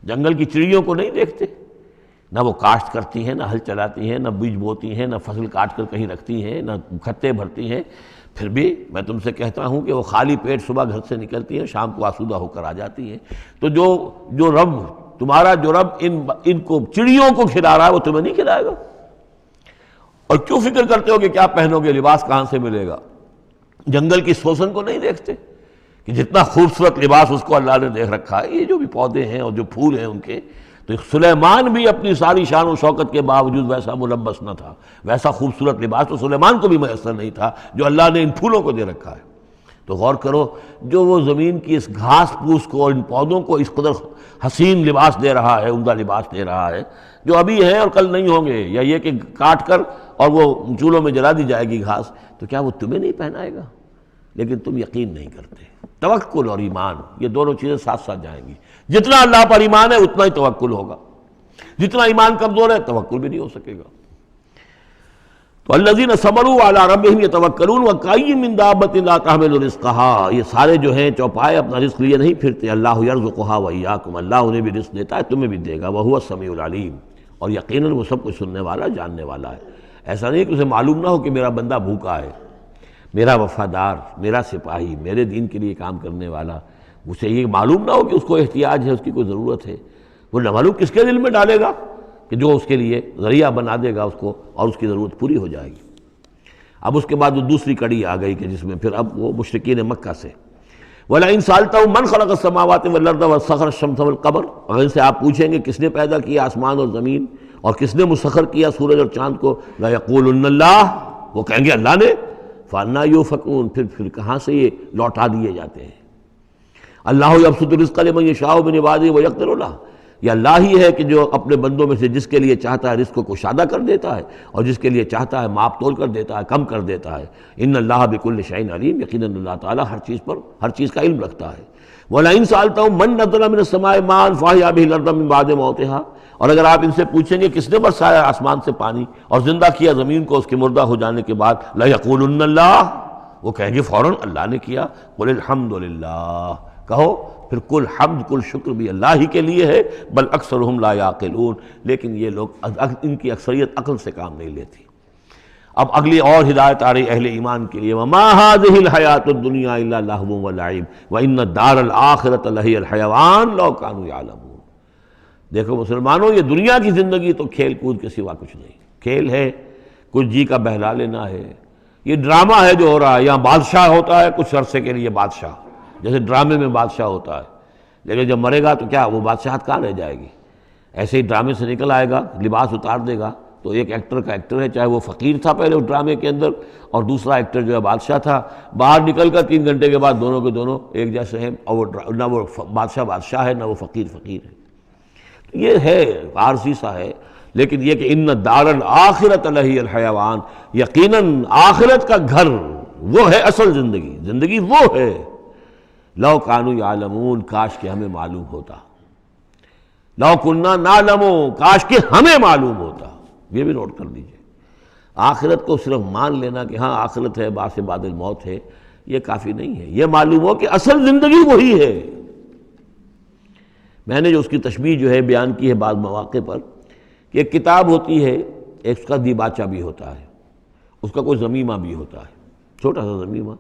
جنگل کی چڑیوں کو نہیں دیکھتے؟ نہ وہ کاشت کرتی ہیں، نہ ہل چلاتی ہیں، نہ بیج بوتی ہیں، نہ فصل کاٹ کر کہیں رکھتی ہیں، نہ کھتے بھرتی ہیں، پھر بھی میں تم سے کہتا ہوں کہ وہ خالی پیٹ صبح گھر سے نکلتی ہیں، شام کو آسودہ ہو کر آ جاتی ہیں۔ تو جو رب تمہارا جو رب ان کو چڑیوں کو کھلا رہا ہے وہ تمہیں نہیں کھلائے گا؟ اور کیوں فکر کرتے ہو کہ کیا پہنو گے، لباس کہاں سے ملے گا؟ جنگل کی سوسن کو نہیں دیکھتے کہ جتنا خوبصورت لباس اس کو اللہ نے دیکھ رکھا ہے؟ یہ جو بھی پودے ہیں اور جو پھول ہیں ان کے، تو سلیمان بھی اپنی ساری شان و شوکت کے باوجود ویسا ملبس نہ تھا، ویسا خوبصورت لباس تو سلیمان کو بھی میسر نہیں تھا جو اللہ نے ان پھولوں کو دے رکھا ہے۔ تو غور کرو، جو وہ زمین کی اس گھاس پھوس کو اور ان پودوں کو اس قدر حسین لباس دے رہا ہے، عمدہ لباس دے رہا ہے، جو ابھی ہیں اور کل نہیں ہوں گے، یا یہ کہ کاٹ کر اور وہ چولہوں میں جلا دی جائے گی گھاس، تو کیا وہ تمہیں نہیں پہنائے گا؟ لیکن تم یقین نہیں کرتے۔ توکل اور ایمان، یہ دونوں چیزیں ساتھ ساتھ جائیں گی۔ جتنا اللہ پر ایمان ہے اتنا ہی توکل ہوگا، جتنا ایمان کمزور ہے توکل بھی نہیں ہو سکے گا۔ تو الذین صبروا علی ربہم یتوکلون وکأی من دابۃ لا تحمل رزقہا، یہ سارے جو ہیں چوپائے اپنا رزق لیے نہیں پھرتے، اللہ یرزقہا وایاکم، اللہ انہیں بھی رزق دیتا ہے، تمہیں بھی دے گا، وہو السمیع العلیم، اور یقیناً وہ سب کچھ سننے والا جاننے والا ہے۔ ایسا نہیں کہ اسے معلوم نہ ہو کہ میرا بندہ بھوکا ہے، میرا وفادار، میرا سپاہی، میرے دین کے لیے کام کرنے والا، اسے یہ معلوم نہ ہو کہ اس کو احتیاج ہے، اس کی کوئی ضرورت ہے۔ وہ نہ معلوم کس کے دل میں ڈالے گا کہ جو اس کے لیے ذریعہ بنا دے گا اس کو، اور اس کی ضرورت پوری ہو جائے گی۔ اب اس کے بعد وہ دوسری کڑی آ گئی کہ جس میں پھر اب وہ مشرکین مکہ سے وَلَئِن سَأَلْتَهُم مَّنْ خَلَقَ السَّمَاوَاتِ وَالْأَرْضَ وَسَخَّرَ الشَّمْسَ وَالْقَمَرَ، اگر ان سے آپ پوچھیں گے کس نے پیدا کیا آسمان اور زمین اور کس نے مسخر کیا سورج اور چاند کو، لَيَقُولُنَّ اللَّهُ، وہ کہیں گے اللہ نے۔ فَأَنَّىٰ يُؤْفَكُونَ، پھر کہاں سے یہ لوٹا دیے جاتے ہیں۔ اللہ یبسط الرزق لمن یشاء من عبادہ ویقدر لہ، یہ اللہ ہی ہے کہ جو اپنے بندوں میں سے جس کے لیے چاہتا ہے رزق کو کشادہ کر دیتا ہے، اور جس کے لیے چاہتا ہے ماپ تول کر دیتا ہے، کم کر دیتا ہے۔ ان اللہ بکل شیء علیم، یقیناً اللہ تعالیٰ ہر چیز کا علم رکھتا ہے۔ وَلَئِن سَأَلْتَهُم مَّن نَّزَّلَ مِنَ السَّمَاءِ مَاءً فَأَحْيَا بِهِ الْأَرْضَ مِن بَعْدِ مَوْتِهَا، اور اگر آپ ان سے پوچھیں گے کس نے برسایا آسمان سے پانی اور زندہ کیا زمین کو اس کے مردہ ہو جانے کے بعد، لَيَقُولُنَّ اللَّهُ، وہ کہیں گے فوراً اللہ نے کیا۔ قُلِ الْحَمْدُ لِلَّهِ، کہو پھر کل حمد کل شکر بھی اللہ ہی کے لیے ہے، بل اکثرہم لا یعقلون، لیکن یہ لوگ ان کی اکثریت عقل سے کام نہیں لیتی۔ اب اگلی اور ہدایت آ رہی اہل ایمان کے لیے، وما هذه الحیاۃ الدنیا الا لہو ولعب وان الدار الآخرۃ لہی الحیوان لو کانوا یعلمون۔ دیکھو مسلمانوں، یہ دنیا کی زندگی تو کھیل کود کے سوا کچھ نہیں، کھیل ہے، کچھ جی کا بہلا لینا ہے، یہ ڈرامہ ہے جو ہو رہا ہے۔ یہاں بادشاہ ہوتا ہے کچھ عرصے کے لیے، بادشاہ جیسے ڈرامے میں بادشاہ ہوتا ہے، لیکن جب مرے گا تو کیا وہ بادشاہت کہاں رہ جائے گی؟ ایسے ہی ڈرامے سے نکل آئے گا، لباس اتار دے گا تو ایک ایکٹر کا ایکٹر ہے، چاہے وہ فقیر تھا پہلے اس ڈرامے کے اندر، اور دوسرا ایکٹر جو ہے بادشاہ تھا، باہر نکل کر 3 گھنٹے کے بعد دونوں کے دونوں ایک جیسے ہیں، اور وہ نہ وہ بادشاہ ہے نہ وہ فقیر ہے۔ یہ ہے عارضی سا ہے، لیکن یہ کہ ان الدار الآخرۃ لہی الحیوان، یقیناً آخرت کا گھر وہ ہے اصل زندگی وہ ہے۔ لو کانوا یعلمون، کاش کہ ہمیں معلوم ہوتا، لو کننا نعلم، کاش کہ ہمیں معلوم ہوتا۔ یہ بھی نوٹ کر لیجئے، آخرت کو صرف مان لینا کہ ہاں آخرت ہے، بعد سے بعد الموت ہے، یہ کافی نہیں ہے۔ یہ معلوم ہو کہ اصل زندگی وہی ہے۔ میں نے جو اس کی تشبیہ جو ہے بیان کی ہے بعض مواقع پر، کہ ایک کتاب ہوتی ہے، اس کا دیباچہ بھی ہوتا ہے، اس کا کوئی ضمیمہ بھی ہوتا ہے، چھوٹا سا ضمیمہ۔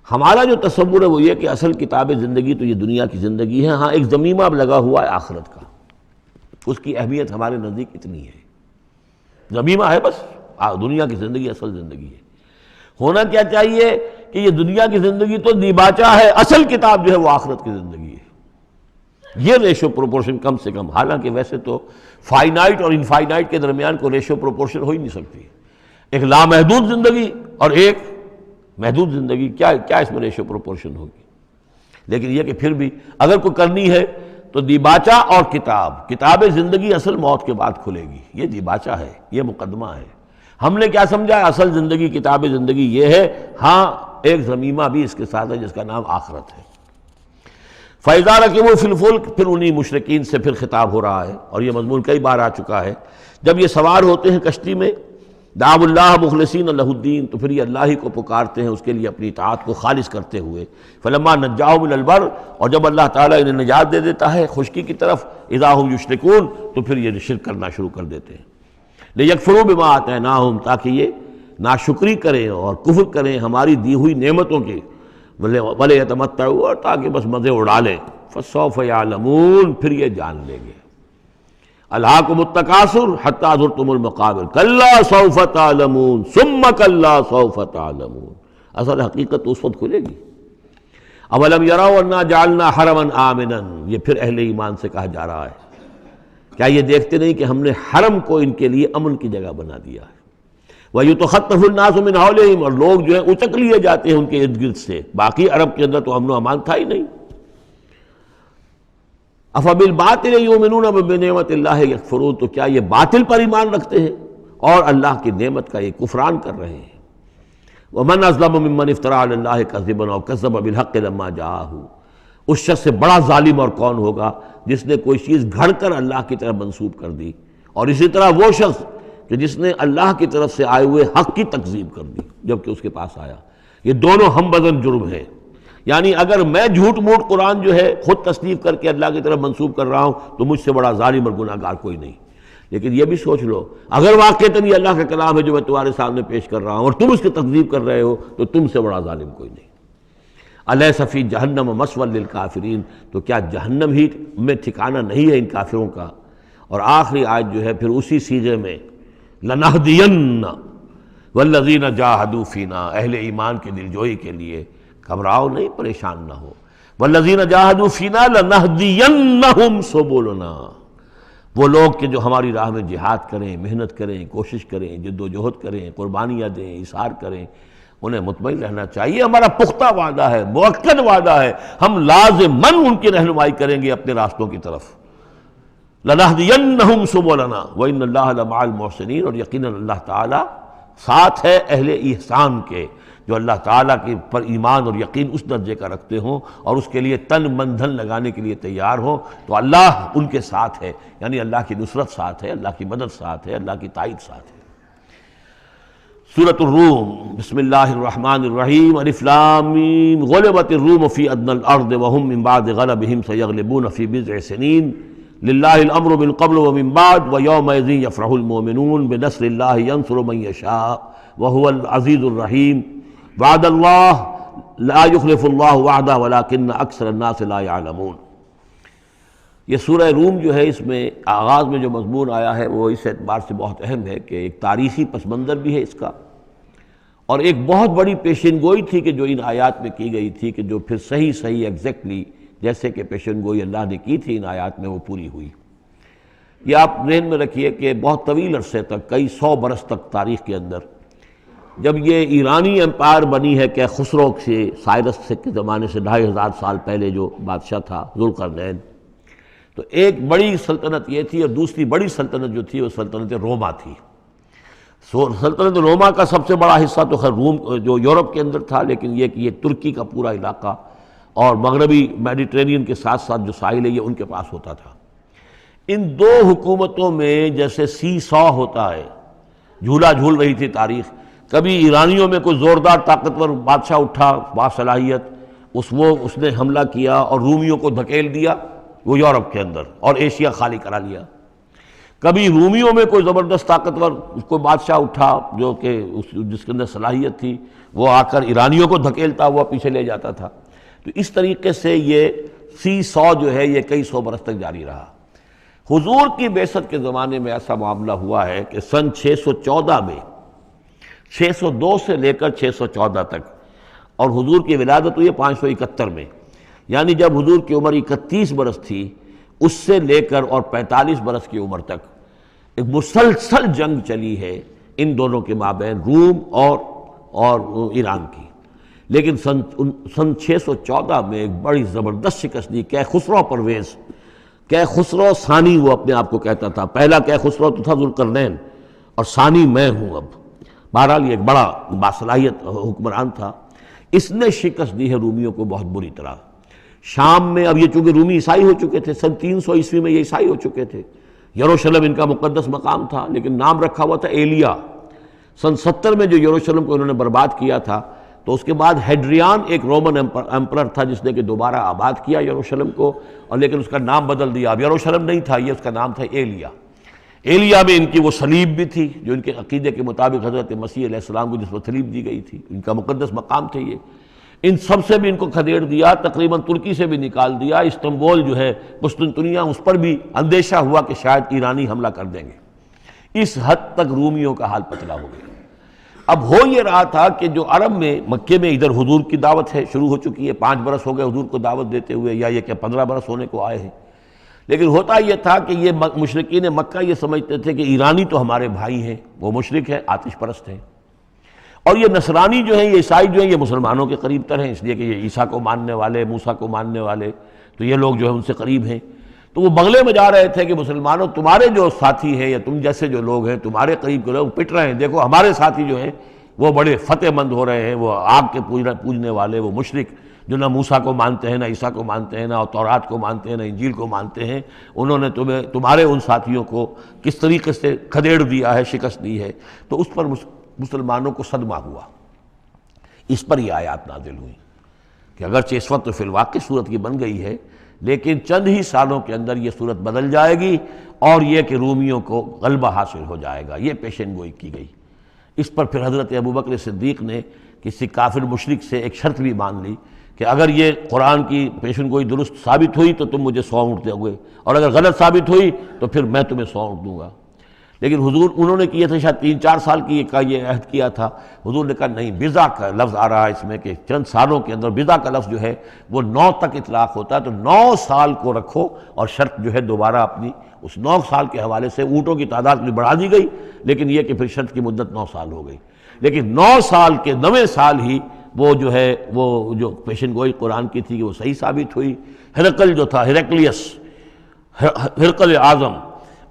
ہمارا جو تصور ہے وہ یہ کہ اصل کتاب زندگی تو یہ دنیا کی زندگی ہے، ہاں ایک ضمیمہ اب لگا ہوا ہے آخرت کا، اس کی اہمیت ہمارے نزدیک اتنی ہے۔ ضمیمہ ہے بس، دنیا کی زندگی اصل زندگی ہے۔ ہونا کیا چاہیے کہ یہ دنیا کی زندگی تو دیباچہ ہے، اصل کتاب جو ہے وہ آخرت کی زندگی ہے۔ یہ ریشو پروپورشن کم سے کم، حالانکہ ویسے تو فائنائٹ اور انفائنائٹ کے درمیان کوئی ریشو پروپورشن ہو ہی نہیں سکتی، ایک لامحدود زندگی اور ایک محدود زندگی، کیا اس میں ریشو پروپورشن ہوگی؟ لیکن یہ کہ پھر بھی اگر کوئی کرنی ہے تو دیباچہ اور کتاب زندگی اصل موت کے بعد کھلے گی، یہ دیباچہ ہے، یہ مقدمہ ہے۔ ہم نے کیا سمجھا ہے اصل زندگی، کتاب زندگی یہ ہے، ہاں ایک ضمیمہ بھی اس کے ساتھ ہے جس کا نام آخرت ہے۔ فَإِذَا رَكِبُوا فِي الْفُلْكِ، پھر انہی مشرکین سے پھر خطاب ہو رہا ہے، اور یہ مضمون کئی بار آ چکا ہے۔ جب یہ سوار ہوتے ہیں کشتی میں دعوا اللہ مخلصین لہ الدین، تو پھر یہ اللہ ہی کو پکارتے ہیں اس کے لیے اپنی اطاعت کو خالص کرتے ہوئے. فلما نجاہم الی البر، اور جب اللہ تعالیٰ انہیں نجات دے دیتا ہے خشکی کی طرف، اذا ہم یشرکون، تو پھر یہ شرک کرنا شروع کر دیتے ہیں. لیکفروا بما آتیناہم، تاکہ یہ ناشکری کریں اور کفر کریں ہماری دی ہوئی نعمتوں کی، ولیتمتعوا، اور تاکہ بس مزے اڑا لیں. فسوف یعلمون، پھر یہ جان لیں گے. الہاکم التکاثر حتی زرتم المقابر کلا سوف تعلمون ثم کلا سوف تعلمون. اصل حقیقت اس وقت کھلے گی. اولم یروا انا جعلنا حرما آمنا، یہ پھر اہل ایمان سے کہا جا رہا ہے، کیا یہ دیکھتے نہیں کہ ہم نے حرم کو ان کے لیے امن کی جگہ بنا دیا ہے. وَيُتَخَطَّفُ النَّاسُ مِنْ حَوْلِهِمْ، اور لوگ جو ہیں اچک لیے جاتے ہیں ان کے ارد گرد سے. باقی عرب کے اندر تو امن و امان تھا ہی نہیں. أَفَبِالْبَاطِلِ يُؤْمِنُونَ وَبِنِعْمَةِ اللَّهِ يَكْفُرُونَ، تو کیا یہ باطل پر ایمان رکھتے ہیں اور اللہ کی نعمت کا یہ کفران کر رہے ہیں. وَمَنْ أَظْلَمُ مِمَّنِ افْتَرَىٰ عَلَى اللَّهِ كَذِبًا أَوْ كَذَّبَ بِالْحَقِّ لَمَّا جَاءَهُ، اس شخص سے بڑا ظالم اور کون ہوگا جس نے کوئی چیز گھڑ کر اللہ کی طرف منسوب کر دی، اور اسی طرح وہ شخص کہ جس نے اللہ کی طرف سے آئے ہوئے حق کی تکذیب کر دی جبکہ اس کے پاس آیا. یہ دونوں ہم بدن جرم ہیں. یعنی اگر میں جھوٹ موٹ قرآن جو ہے خود تصنیف کر کے اللہ کی طرف منسوب کر رہا ہوں تو مجھ سے بڑا ظالم اور گناہ گار کوئی نہیں. لیکن یہ بھی سوچ لو، اگر واقعتاً یہ اللہ کا کلام ہے جو میں تمہارے سامنے پیش کر رہا ہوں اور تم اس کی تکذیب کر رہے ہو تو تم سے بڑا ظالم کوئی نہیں. الیس فی جہنم مثوی للکافرین، تو کیا جہنم ہی میں ٹھکانہ نہیں ہے ان کافروں کا. اور آخری آیت جو ہے پھر اسی سیغے میں لنہدین والذین جاہدوا فینا، اہل ایمان کے دلجوئی کے لیے گھبراؤ نہیں، پریشان نہ ہو. والذین جاہدوا فینا لنہدینہم سبلنا، وہ لوگ کہ جو ہماری راہ میں جہاد کریں، محنت کریں، کوشش کریں، جد و جہد کریں، قربانیاں دیں، اظہار کریں، انہیں مطمئن رہنا چاہیے. ہمارا پختہ وعدہ ہے، مؤکد وعدہ ہے، ہم لازماً ان کی رہنمائی کریں گے اپنے راستوں کی طرف. لَنَهْدِيَنَّهُمْ سُبُلَنَا وَإِنَّ اللَّهَ لَمَعَ الْمُحْسِنِينَ، اور یقیناً اللہ تعالیٰ ساتھ ہے اہل احسان کے، جو اللہ تعالیٰ کے پر ایمان اور یقین اس درجے کا رکھتے ہوں اور اس کے لیے تن من دھن لگانے کے لیے تیار ہوں، تو اللہ ان کے ساتھ ہے. یعنی اللہ کی نصرت ساتھ ہے، اللہ کی مدد ساتھ ہے، اللہ کی تائید ساتھ ہے. سورۃ الروم، بسم اللہ الرحمن الرحیم. الف لام میم، غلبت الروم فی ادنی الارض وهم من بعد غلبهم سیغلبون فی بضع سنین للہ الامر من قبل ومن بعد ویومئذ یفرح المؤمنون بنصر اللہ ینصر من یشاء وهو العزیز الرحیم. وعد اللہ لا یخلف اللہ وعدہ ولکن اکثر الناس لا یعلمون. یہ سورہ روم جو ہے، اس میں آغاز میں جو مضمون آیا ہے وہ اس اعتبار سے بہت اہم ہے کہ ایک تاریخی پس منظر بھی ہے اس کا، اور ایک بہت بڑی پیشن گوئی تھی کہ جو ان آیات میں کی گئی تھی کہ جو پھر صحیح ایگزیکٹلی جیسے کہ پیشن گوئی اللہ نے کی تھی ان آیات میں وہ پوری ہوئی. یہ آپ ذہن میں رکھیے کہ بہت طویل عرصے تک، کئی 100 برس تک تاریخ کے اندر، جب یہ ایرانی امپائر بنی ہے کہ خسرو سے، سائرس سے کے زمانے سے 2500 سال پہلے جو بادشاہ تھا ذوالقرنین، تو ایک بڑی سلطنت یہ تھی، اور دوسری بڑی سلطنت جو تھی وہ سلطنت روما تھی. سلطنت روما کا سب سے بڑا حصہ تو خیر روم جو یورپ کے اندر تھا، لیکن یہ کہ یہ ترکی کا پورا علاقہ اور مغربی میڈیٹرینین کے ساتھ ساتھ جو ساحل ہے یہ ان کے پاس ہوتا تھا. ان دو حکومتوں میں جیسے سی سو ہوتا ہے، جھولا جھول رہی تھی تاریخ. کبھی ایرانیوں میں کوئی زوردار طاقتور بادشاہ اٹھا باصلاحیت، اس نے حملہ کیا اور رومیوں کو دھکیل دیا وہ یورپ کے اندر اور ایشیا خالی کرا لیا. کبھی رومیوں میں کوئی زبردست طاقتور کوئی بادشاہ اٹھا جو کہ جس کے اندر صلاحیت تھی، وہ آ کر ایرانیوں کو دھکیلتا ہوا پیچھے لے جاتا تھا. تو اس طریقے سے یہ سی سو جو ہے یہ کئی 100 برس تک جاری رہا. حضور کی بعثت کے زمانے میں ایسا معاملہ ہوا ہے کہ سن 614 میں، 602 سے لے کر 614 تک، اور حضور کی ولادت ہوئی 571 میں، یعنی جب حضور کی عمر 31 برس تھی اس سے لے کر اور 45 برس کی عمر تک ایک مسلسل جنگ چلی ہے ان دونوں کے مابین، روم اور ایران کی. لیکن سن 614 میں ایک بڑی زبردست شکست دی کیخسرو پرویز. کیخسرو ثانی وہ اپنے آپ کو کہتا تھا، پہلا کیخسرو تو تھا ذوالقرنین اور ثانی میں ہوں. اب بہرحال یہ ایک بڑا باصلاحیت حکمران تھا. اس نے شکست دی ہے رومیوں کو بہت بری طرح. شام میں، اب یہ چونکہ رومی عیسائی ہو چکے تھے، سن 300 عیسوی میں یہ عیسائی ہو چکے تھے. یروشلم ان کا مقدس مقام تھا، لیکن نام رکھا ہوا تھا ایلیا. سن 70 میں جو یروشلم کو انہوں نے برباد کیا تھا، تو اس کے بعد ہیڈریان ایک رومن ایمپرر تھا جس نے کہ دوبارہ آباد کیا یروشلم کو، اور لیکن اس کا نام بدل دیا. اب یروشلم نہیں تھا یہ، اس کا نام تھا ایلیا. ایلیا میں ان کی وہ صلیب بھی تھی جو ان کے عقیدے کے مطابق حضرت مسیح علیہ السلام کو جس پر صلیب دی گئی تھی، ان کا مقدس مقام تھے یہ. ان سب سے بھی ان کو کھدیڑ دیا، تقریباً ترکی سے بھی نکال دیا. استنبول جو ہے قسطنطنیہ، اس پر بھی اندیشہ ہوا کہ شاید ایرانی حملہ کر دیں گے. اس حد تک رومیوں کا حال پتلا ہو گیا. اب ہو یہ رہا تھا کہ جو عرب میں مکے میں ادھر حضور کی دعوت ہے، شروع ہو چکی ہے، 5 برس ہو گئے حضور کو دعوت دیتے ہوئے، یا یہ کہ 15 برس ہونے کو آئے ہیں. لیکن ہوتا یہ تھا کہ یہ مشرکین مکہ یہ سمجھتے تھے کہ ایرانی تو ہمارے بھائی ہیں، وہ مشرک ہیں، آتش پرست ہیں، اور یہ نصرانی جو ہیں، یہ عیسائی جو ہیں، یہ مسلمانوں کے قریب تر ہیں، اس لیے کہ یہ عیسیٰ کو ماننے والے، موسیٰ کو ماننے والے، تو یہ لوگ جو ہیں ان سے قریب ہیں. تو وہ بغلے میں جا رہے تھے کہ مسلمانوں تمہارے جو ساتھی ہیں یا تم جیسے جو لوگ ہیں، تمہارے قریب کے لوگ پٹ رہے ہیں، دیکھو ہمارے ساتھی جو ہیں وہ بڑے فتح مند ہو رہے ہیں، وہ آگ کے پوجنے والے، وہ مشرک جو نہ موسیٰ کو مانتے ہیں، نہ عیسیٰ کو مانتے ہیں، نہ تورات کو مانتے ہیں، نہ انجیل کو مانتے ہیں، انہوں نے تمہارے ان ساتھیوں کو کس طریقے سے کھدیڑ دیا ہے، شکست دی ہے. تو اس پر مسلمانوں کو صدمہ ہوا. اس پر یہ آیات نازل ہوئی کہ اگرچہ اس وقت تو فی الواقع صورت کی بن گئی ہے، لیکن چند ہی سالوں کے اندر یہ صورت بدل جائے گی، اور یہ کہ رومیوں کو غلبہ حاصل ہو جائے گا. یہ پیشن گوئی کی گئی. اس پر پھر حضرت ابوبکر صدیق نے کسی کافر مشرک سے ایک شرط بھی مان لی کہ اگر یہ قرآن کی پیشن گوئی درست ثابت ہوئی تو تم مجھے 100 اونٹ دو گے، اور اگر غلط ثابت ہوئی تو پھر میں تمہیں 100 اونٹ دوں گا. لیکن حضور انہوں نے کیے تھے شاید 3-4 سال کی یہ عہد کیا تھا. حضور نے کہا نہیں، بضع کا لفظ آ رہا ہے اس میں کہ چند سالوں کے اندر. بضع کا لفظ جو ہے وہ 9 تک اطلاق ہوتا ہے، تو 9 سال کو رکھو، اور شرط جو ہے دوبارہ اپنی اس 9 سال کے حوالے سے اونٹوں کی تعداد بھی بڑھا دی گئی، لیکن یہ کہ پھر شرط کی مدت 9 سال ہو گئی. لیکن 9 سال کے 9ویں سال ہی وہ جو ہے وہ جو پیشن گوئی قرآن کی تھی کہ وہ صحیح ثابت ہوئی. ہرقل جو تھا، ہرقل اعظم،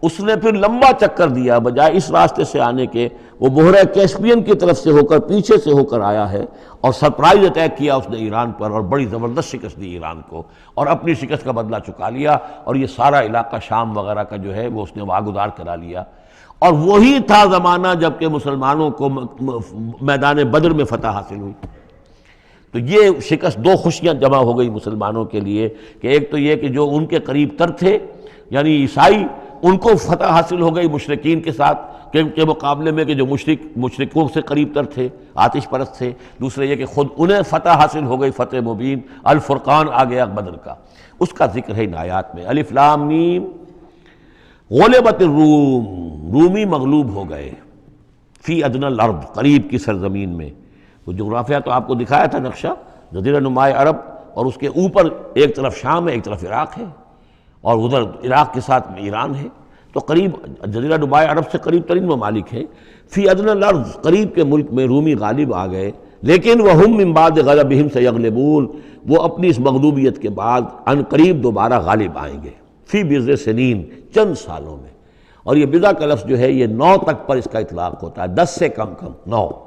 اس نے پھر لمبا چکر دیا، بجائے اس راستے سے آنے کے وہ بحیرہ کیسپین کی طرف سے ہو کر، پیچھے سے ہو کر آیا ہے، اور سرپرائز اٹیک کیا اس نے ایران پر، اور بڑی زبردست شکست دی ایران کو، اور اپنی شکست کا بدلہ چکا لیا، اور یہ سارا علاقہ شام وغیرہ کا جو ہے وہ اس نے واگزار کرا لیا. اور وہی تھا زمانہ جب کہ مسلمانوں کو میدان بدر میں فتح حاصل ہوئی. تو یہ شکست 2 خوشیاں جمع ہو گئی مسلمانوں کے لیے، کہ ایک تو یہ کہ جو ان کے قریب تر تھے یعنی عیسائی، ان کو فتح حاصل ہو گئی مشرکین کے ساتھ کے مقابلے میں، کہ جو مشرکوں سے قریب تر تھے، آتش پرست تھے. دوسرے یہ کہ خود انہیں فتح حاصل ہو گئی، فتح مبین، الفرقان آ گیا بدر کا. اس کا ذکر ہے ان آیات میں. الف لام میم غلبت الروم، رومی مغلوب ہو گئے، فی ادنی الارض، قریب کی سرزمین میں. وہ جغرافیہ تو آپ کو دکھایا تھا نقشہ، جزیرہ نمائے عرب، اور اس کے اوپر ایک طرف شام ہے، ایک طرف عراق ہے، اور ادھر عراق کے ساتھ میں ایران ہے. تو قریب جزیرہ نمائے عرب سے قریب ترین ممالک ہیں. فی ادنی الارض، قریب کے ملک میں رومی غالب آ گئے. لیکن وہم من بعد غلبہم سیغلبون، وہ اپنی اس مغلوبیت کے بعد ان قریب دوبارہ غالب آئیں گے. فی بضع سنین، چند سالوں میں. اور یہ بضع کا لفظ جو ہے یہ 9 تک پر اس کا اطلاق ہوتا ہے، 10 سے کم 9.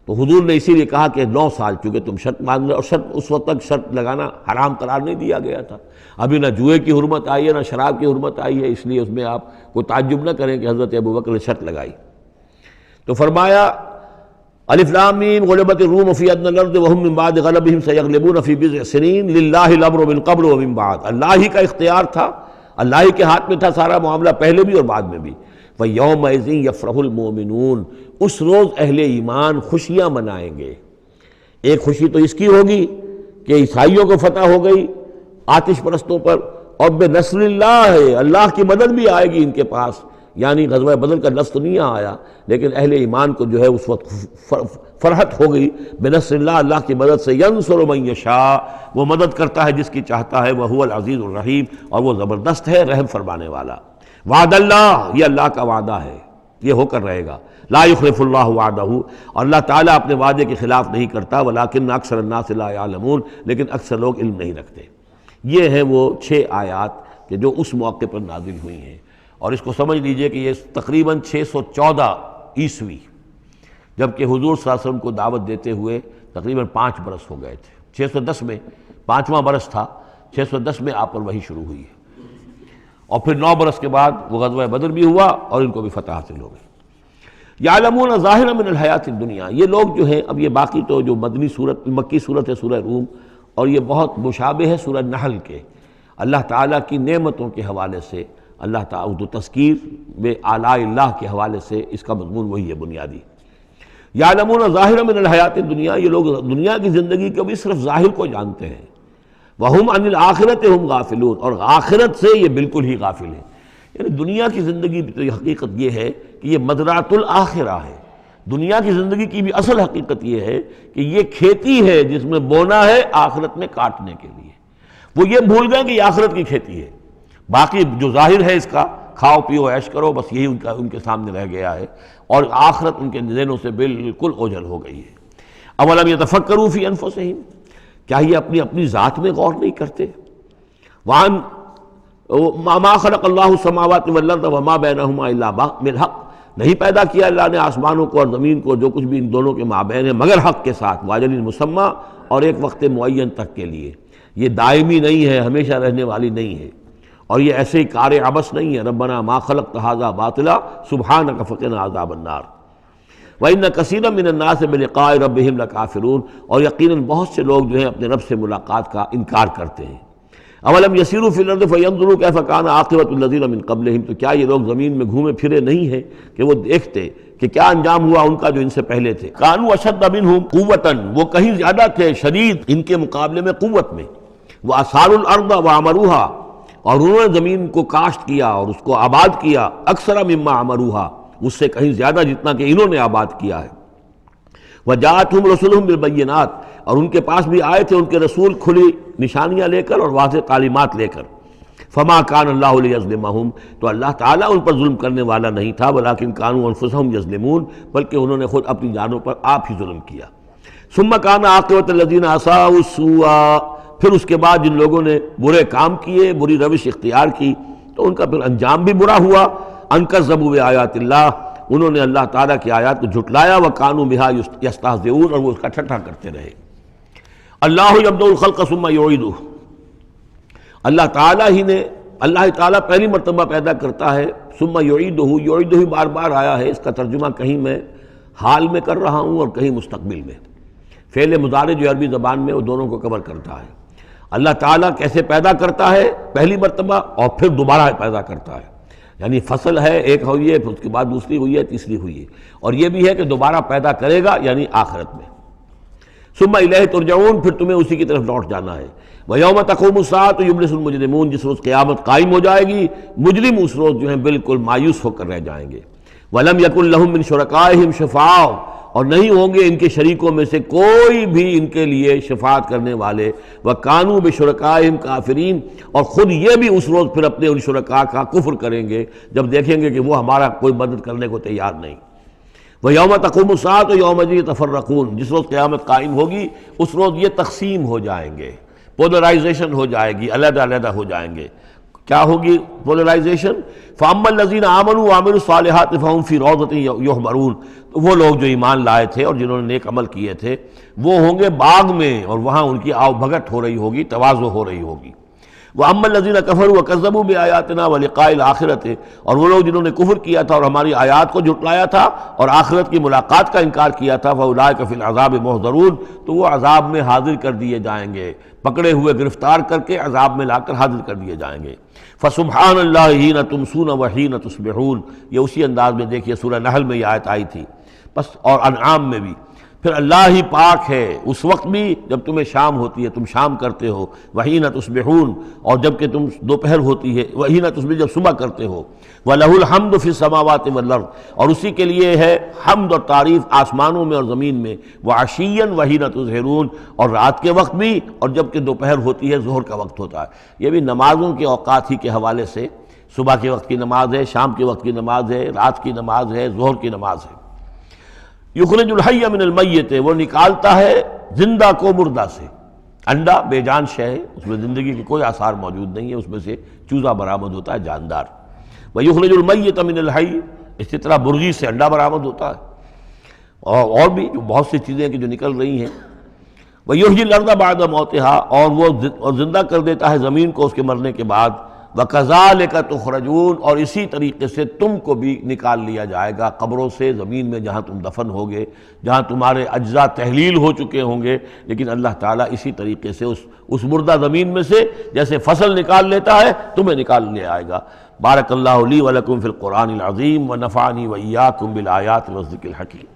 تو حضور نے اسی لیے کہا کہ 9 سال، چونکہ تم شرط مان رہے، اور شرط اس وقت تک شرط لگانا حرام قرار نہیں دیا گیا تھا. ابھی نہ جوئے کی حرمت آئی ہے، نہ شراب کی حرمت آئی ہے، اس لیے اس میں آپ کوئی تعجب نہ کریں کہ حضرت ابوبکر نے شرط لگائی. تو فرمایا الف لام میم غلبت الروم فی ادنی الارض وهم من بعد غلبہم سیغلبون فی بضع سنین للہ الامر من قبل ومن بعد. اللہ ہی کا اختیار تھا، اللہ ہی کے ہاتھ میں تھا سارا معاملہ، پہلے بھی اور بعد میں بھی. وَيَوْمَئِذٍ يَفْرَحُ الْمُؤْمِنُونَ، اس روز اہل ایمان خوشیاں منائیں گے. ایک خوشی تو اس کی ہوگی کہ عیسائیوں کو فتح ہو گئی آتش پرستوں پر، اور بے نصر اللہ ہے، اللہ کی مدد بھی آئے گی ان کے پاس. یعنی غزوہ بدر کا لفظ تو نہیں آیا، لیکن اہل ایمان کو جو ہے اس وقت فرحت ہو گئی بے نصر اللہ، اللہ کی مدد سے. ینصر من یشاء، وہ مدد کرتا ہے جس کی چاہتا ہے. وہو العزیز الرحیم، اور وہ زبردست ہے، رحم فرمانے والا. وعد اللہ، یہ اللہ کا وعدہ ہے، یہ ہو کر رہے گا. لا یخلف اللہ وعدہ، اور اللہ تعالیٰ اپنے وعدے کے خلاف نہیں کرتا. ولکن اکثر الناس لا یعلمون، لیکن اکثر لوگ علم نہیں رکھتے. یہ ہیں وہ 6 آیات کہ جو اس موقع پر نازل ہوئی ہیں. اور اس کو سمجھ لیجئے کہ یہ تقریباً 614 عیسوی، جبکہ حضور صلی اللہ علیہ وسلم کو دعوت دیتے ہوئے تقریباً 5 برس ہو گئے تھے. 610 میں 5واں برس تھا، 610 میں آپ پر وحی شروع ہوئی ہے. اور پھر 9 برس کے بعد وہ غزوہ بدر بھی ہوا اور ان کو بھی فتح حاصل ہو گئی. یعلمون ظاہرا من الحیات الدنیا، یہ لوگ جو ہیں، اب یہ باقی تو جو مدنی صورت مکی صورت ہے سورہ روم، اور یہ بہت مشابہ ہے سورہ نحل کے، اللہ تعالیٰ کی نعمتوں کے حوالے سے، اللہ تعالیٰ تذکیر بے آلاء اللہ کے حوالے سے اس کا مضمون وہی ہے بنیادی۔ یعلمون ظاہرا من الحیات الدنیا، یہ لوگ دنیا کی زندگی کو بھی صرف ظاہر کو جانتے ہیں، وہم عن الآخرۃ ہم غافلون، اور آخرت سے یہ بالکل ہی غافل ہیں۔ یعنی دنیا کی زندگی تو حقیقت یہ ہے کہ یہ مزرعۃ الآخرہ ہے، دنیا کی زندگی کی بھی اصل حقیقت یہ ہے کہ یہ کھیتی ہے جس میں بونا ہے آخرت میں کاٹنے کے لیے۔ وہ یہ بھول گئے کہ یہ آخرت کی کھیتی ہے، باقی جو ظاہر ہے اس کا کھاؤ پیو عیش کرو، بس یہی ان کے سامنے رہ گیا ہے، اور آخرت ان کے ذہنوں سے بالکل اوجھل ہو گئی ہے۔ اولم یتفکروا فی انفسہم، کیا یہ اپنی ذات میں غور نہیں کرتے؟ وان ما خلق اللہ السماوات والارض وما بینہما الا بالحق، نہیں پیدا کیا اللہ نے آسمانوں کو اور زمین کو، جو کچھ بھی ان دونوں کے مابین ہے، مگر حق کے ساتھ، واجل مسمى، اور ایک وقت معین تک کے لیے۔ یہ دائمی نہیں ہے، ہمیشہ رہنے والی نہیں ہے، اور یہ ایسے ہی کار عبث نہیں ہے۔ ربنا ما خلقت ھذا باطلا سبحانک فقنا عذاب النار وَإِنَّ كَثِيرًا مِّنَ النَّاسِ بِلِقَاءِ رَبِّهِمْ لَكَافِرُونَ، اور یقیناً بہت سے لوگ جو ہیں اپنے رب سے ملاقات کا انکار کرتے ہیں۔ اولم یسیروا فی الارض فینظروا کیف کان عاقبۃ الذین من قبلہم، تو کیا یہ لوگ زمین میں گھومے پھرے نہیں ہیں کہ وہ دیکھتے کہ کیا انجام ہوا ان کا جو ان سے پہلے تھے۔ کانوا اشد منہم قوۃ، وہ کہیں زیادہ تھے شدید ان کے مقابلے میں قوت میں، وَأَثَارُوا الْأَرْضَ وَعَمَرُوهَا، اور انہوں نے زمین کو کاشت کیا اور اس کو آباد کیا، اکثر مما عمروها، اس سے کہیں زیادہ جتنا کہ انہوں نے آباد کیا ہے۔ وجاءتهم رسلهم بالبینات، اور ان کے پاس بھی آئے تھے ان کے رسول کھلی نشانیاں لے کر اور واضح تعلیمات لے کر۔ فما کان اللہ لیظلمہم، تو اللہ تعالیٰ ان پر ظلم کرنے والا نہیں تھا، ولکن کانوا انفسہم یظلمون، بلکہ انہوں نے خود اپنی جانوں پر آپ ہی ظلم کیا۔ ثم کان عاقبۃ الذین اساءوا السوء، پھر اس کے بعد جن لوگوں نے برے کام کیے، بری روش اختیار کی، تو ان کا پھر انجام بھی برا ہوا۔ ان کذبوا بآیات اللہ، انہوں نے اللہ تعالیٰ کی آیات کو جھٹلایا، وکانوا بہا یستہزئون، اور وہ اس کا ٹھٹھا کرتے رہے۔ اللہ یبدأ الخلق ثم یعیدہ، اللہ تعالیٰ پہلی مرتبہ پیدا کرتا ہے، ثم یعیدہ، یعیدہ بار بار آیا ہے، اس کا ترجمہ کہیں میں حال میں کر رہا ہوں اور کہیں مستقبل میں۔ فعل مضارع جو عربی زبان میں وہ دونوں کو کور کرتا ہے۔ اللہ تعالیٰ کیسے پیدا کرتا ہے؟ پہلی مرتبہ، اور پھر دوبارہ پیدا کرتا ہے، یعنی فصل ہے ایک ہوئی ہے، پھر اس کے بعد دوسری ہوئی ہے، تیسری ہوئی ہے، اور یہ بھی ہے کہ دوبارہ پیدا کرے گا یعنی آخرت میں۔ ثم الیہ ترجعون، پھر تمہیں اسی کی طرف لوٹ جانا ہے۔ ویوم تقوم الساعۃ یبلس المجرمون، جس روز قیامت قائم ہو جائے گی مجرم اس روز جو ہیں بالکل مایوس ہو کر رہ جائیں گے۔ ولم یکن لہم من شرکائہم شفاع، اور نہیں ہوں گے ان کے شریکوں میں سے کوئی بھی ان کے لیے شفاعت کرنے والے۔ وَكَانُوا بِشُرَكَائِهِمْ كَافِرِينَ، اور خود یہ بھی اس روز پھر اپنے ان شرکاء کا کفر کریں گے جب دیکھیں گے کہ وہ ہمارا کوئی مدد کرنے کو تیار نہیں۔ وَيَوْمَ تَقُومُ السَّاعَةُ يَوْمَئِذٍ يَتَفَرَّقُونَ، جس روز قیامت قائم ہوگی اس روز یہ تقسیم ہو جائیں گے، پولرائزیشن ہو جائے گی، علیحدہ علیحدہ ہو جائیں گے۔ کیا ہوگی پولرائزیشن؟ فَأَمَّا الَّذِينَ آمَنُوا وَعَمِلُوا الصَّالِحَاتِ فَهُمْ فِي رَوْضَةٍ يُحْبَرُونَ، تو وہ لوگ جو ایمان لائے تھے اور جنہوں نے نیک عمل کیے تھے وہ ہوں گے باغ میں، اور وہاں ان کی آؤ بھگت ہو رہی ہوگی، تواضع ہو رہی ہوگی۔ وَأَمَّا الَّذِينَ كَفَرُوا وَكَذَّبُوا بِآيَاتِنَا وَلِقَاءِ الْآخِرَةِ، اور وہ لوگ جنہوں نے کفر کیا تھا اور ہماری آیات کو جھٹلایا تھا اور آخرت کی ملاقات کا انکار کیا تھا، فَأُولَٰئِكَ فِي الْعَذَابِ مُحْضَرُونَ، تو وہ عذاب میں حاضر کر دیے جائیں گے، پکڑے ہوئے گرفتار کر کے عذاب میں لا کر حاضر کر دیے جائیں گے۔ فَسُبْحَانَ اللَّهِ حِينَ تُمْسُونَ وَحِينَ تُصْبِحُونَ، یہ اسی انداز میں دیکھیے سورہ نحل میں یہ آیت آئی تھی، بس اور انعام میں بھی۔ پھر اللہ ہی پاک ہے اس وقت بھی جب تمہیں شام ہوتی ہے، تم شام کرتے ہو، وحین تصبحون، اور جب کہ تم دوپہر ہوتی ہے، وحین تصبح جب صبح کرتے ہو، وَلَهُ الْحَمْدُ فِي السَّمَاوَاتِ وَالْأَرْضِ، اور اسی کے لیے ہے حمد اور تعریف آسمانوں میں اور زمین میں، وَعَشِيًّا وَحِينَ تُظْهِرُونَ، اور رات کے وقت بھی اور جب کہ دوپہر ہوتی ہے، ظہر کا وقت ہوتا ہے۔ یہ بھی نمازوں کے اوقات ہی کے حوالے سے، صبح کے وقت کی نماز ہے، شام کے وقت کی نماز ہے، رات کی نماز ہے، ظہر کی نماز ہے۔ یخرج الحی من المیت، وہ نکالتا ہے زندہ کو مردہ سے۔ انڈا بے جان شے ہے، اس میں زندگی کے کوئی آثار موجود نہیں ہے، اس میں سے چوزہ برآمد ہوتا ہے جاندار۔ ویخرج المیت من الحی، اسی طرح مرغی سے انڈا برآمد ہوتا ہے، اور بھی جو بہت سی چیزیں کہ جو نکل رہی ہیں۔ ویحیی الارض بعد موتہا، اور وہ زندہ کر دیتا ہے زمین کو اس کے مرنے کے بعد۔ وَكَذَلِكَ تُخْرَجُونَ، اور اسی طریقے سے تم کو بھی نکال لیا جائے گا قبروں سے، زمین میں جہاں تم دفن ہوگے، جہاں تمہارے اجزاء تحلیل ہو چکے ہوں گے، لیکن اللہ تعالیٰ اسی طریقے سے اس مردہ زمین میں سے جیسے فصل نکال لیتا ہے تمہیں نکال لے آئے گا۔ بارک اللہ لی ولکم فی القرآن العظیم ونفعنی وإیاکم بالآیات والذکر الحکیم۔